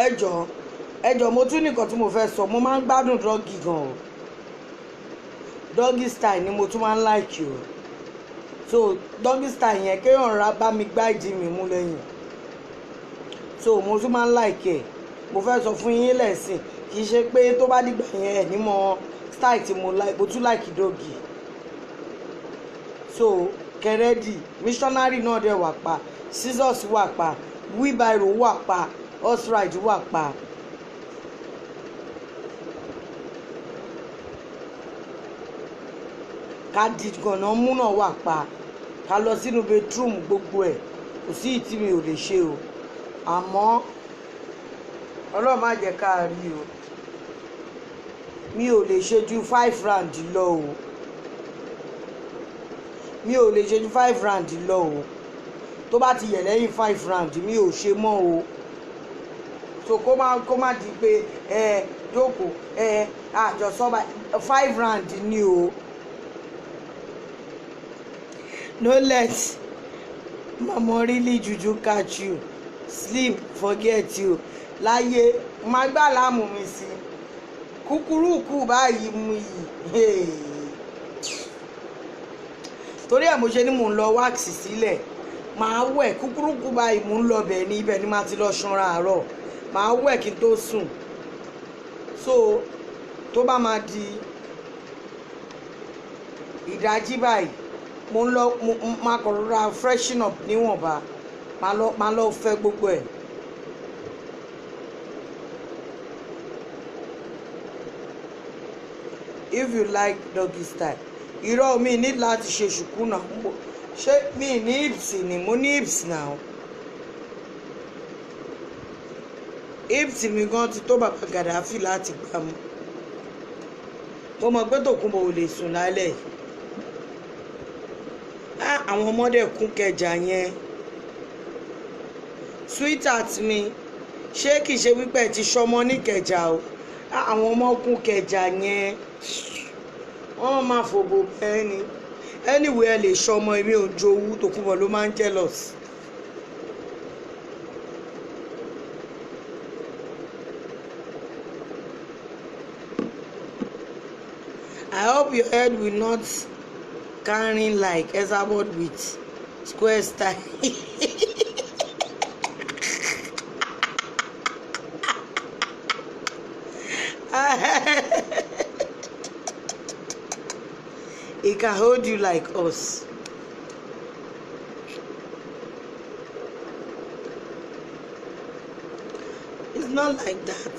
ẹ jọ̀ọ́ mo tún nìkan tí mo fẹ́ sọ mo máa ń gbádùn dọ́gì gan o doggy style ni mo tún máa ń like o so doggy style yẹn kéèyàn ra bá mi gbá ìdí mi mú lẹ́yìn so mo tún máa ń like ẹ̀ mo fẹ́ sọ fún yín lẹ́sìn kì í ṣe pé tó bá dìgbà yẹn ẹ̀ ní mọ style tí mo tún like doggy so kẹrẹ́dì missionary náà dẹ̀ wà pa scissors wà pa wheelbarrow wà pa horse ride wà pa. ká di gànà mú náà wà pa ká lọ sínú bedroom gbogbo ẹ̀ kò sí ìtí mi ò lè ṣe o àmọ́ ọlọ́run má jẹ́ ká rí o mi ò lè ṣe ju 5 rand lọ o mi ò lè ṣe ju 5 rand lọ o tó bá ti yẹ̀ lẹ́yìn 5 rand mi ò ṣe mọ́ o so kó má di pé jókòó àjọsọ 5 rand ni o. No let mama really juju catch you sleep forget you láyé má gbà láàmú mi sí kúkúrú kù báyìí mú yìí torí ẹ̀ mo ṣe ni mò ń lọ wáàkì sílẹ̀ màá wẹ̀ kúkúrú kù báyìí mò ń lọ bẹ̀ ní ibẹ̀ ni màá ti lọ ṣanra àárọ̀ màá wẹ̀ kí n tó sùn so tó bá máa di ìdájí báyìí mo ń lọ máa kọ̀ rọra freshen up níwọ̀nba máa lọ fẹ́ gbogbo ẹ̀. if you like doggy style irọ́ mi ní láti ṣe ṣùkú náà ṣé mi ní hips ni mo ní hips náà hips mi gan ti tó bàbá Gaddafi láti gbà mú mo mọ̀ pé Tòkunbọ̀ ò lè sùn lálẹ́ yìí. Àwọn ọmọdé kún Kẹjà yẹn sweetheart mi ṣé kìí ṣe wípé ti ṣọmọ ní Kẹjà o àwọn ọmọ kún Kẹjà yẹn wọ́n máa fòbò bẹ́ẹ̀ ni anyway lè ṣọmọ èmi ò jowú Tòkunbọ̀ ló máa ń jealous. I hope your head will not carrying like Esabod with square style. It can hold you like us. It's not like that.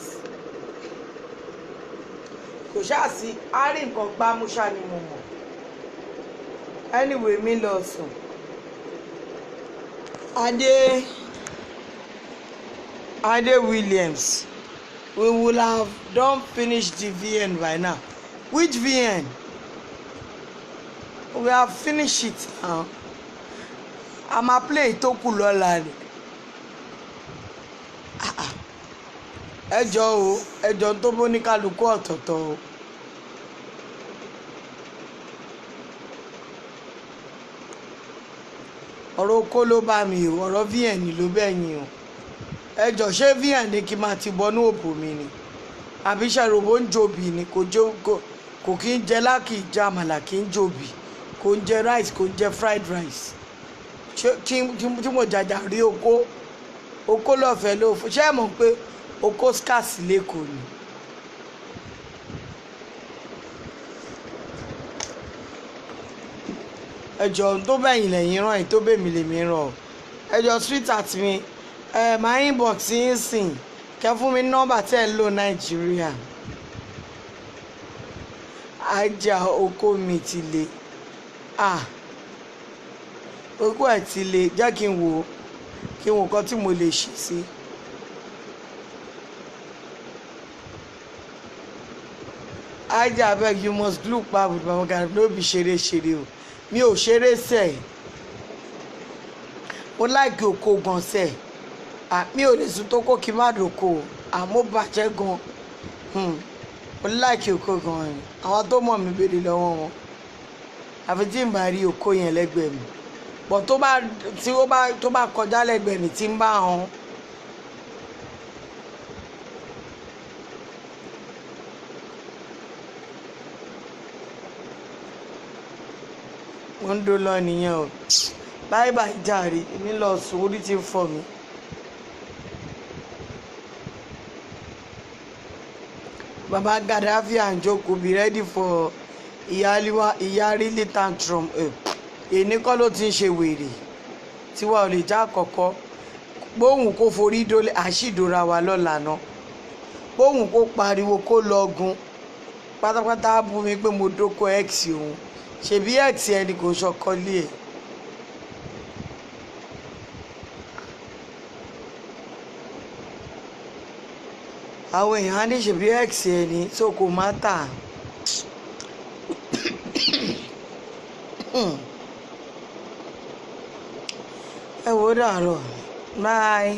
Kò ṣáà sí àárín nǹkan gbámúṣá ni mo mọ̀. Anyway mi lọ sùn Ade Williams we will have done finish the VN by now. Which VN? We have finished it now. I'ma play tó kù lọ́la ni. ẹjọ́ tó bó ní kálukú ọ̀tọ̀ọ̀tọ̀ o. ọ̀rọ̀ okó ló bá mi o ọ̀rọ̀ VN ló bẹ̀yìn o ẹjọ́ ṣé VN ní kí n máa ti bọnú òbò mi ni àbí ṣàròbó ń jòbì ni kò kí ń jẹ lákì ìjà àmàlà kì í jòbì kò ń jẹ rice kò ń jẹ fried rice tí mo jàjà rí okó lọ́fẹ̀ẹ́ ló ṣé ẹ mọ̀ pé okó scarce lẹ́kọ̀ọ́ ni. ẹjọ́ tó bẹ̀yìn lẹ́yìn ràn yìí tó bèmí lèmi ràn ẹjọ́ sweetheart mi my inbox yín sìn kẹ́ fún mi nọ́mbà tẹ́ ẹ lò Nàìjíríà ajá okó mi ti le okó ẹ̀ ti le jẹ́ kí n wò nǹkan tí mo lè ṣe sí. ajá abeg you must look back with Baba Gaddafi no be ṣeré o mi ò ṣeré sẹ̀ mo láìkí oko gan sẹ̀ mi ò lè sùn tó kó kí n má dòko àmọ́ bàjẹ́ gan mo láìkí oko gan ni àwọn tó mọ̀ mí béèrè lọ́wọ́ wọn àfi tí n bá rí oko yẹn lẹ́gbẹ̀ẹ́ mi bọ̀ tó bá kọjá lẹ́gbẹ̀ẹ́ mi tí ń bá hàn. wọ́n ń dó lọ nìyẹn o báyìí bá jàre èmi lọ sùn orí ti fọ́ mi. Baba Gaddafi and Joko be ready for ìyárílì tantrum èní kọ́ ló ti ń ṣe wèrè tiwa ò lè já àkọ́kọ́ bóun kó forí dólé àṣìdóra wa lọ́la náà bóun kó pariwo kó lọ́gùn pátápátá bú mi pé mo dóko x òun ṣebí x ẹni kò ṣọkọlé ẹ̀. àwọn èèyàn á ní ṣebí x ẹni tó kò má tà. ẹ wò ó dàárọ̀ bye.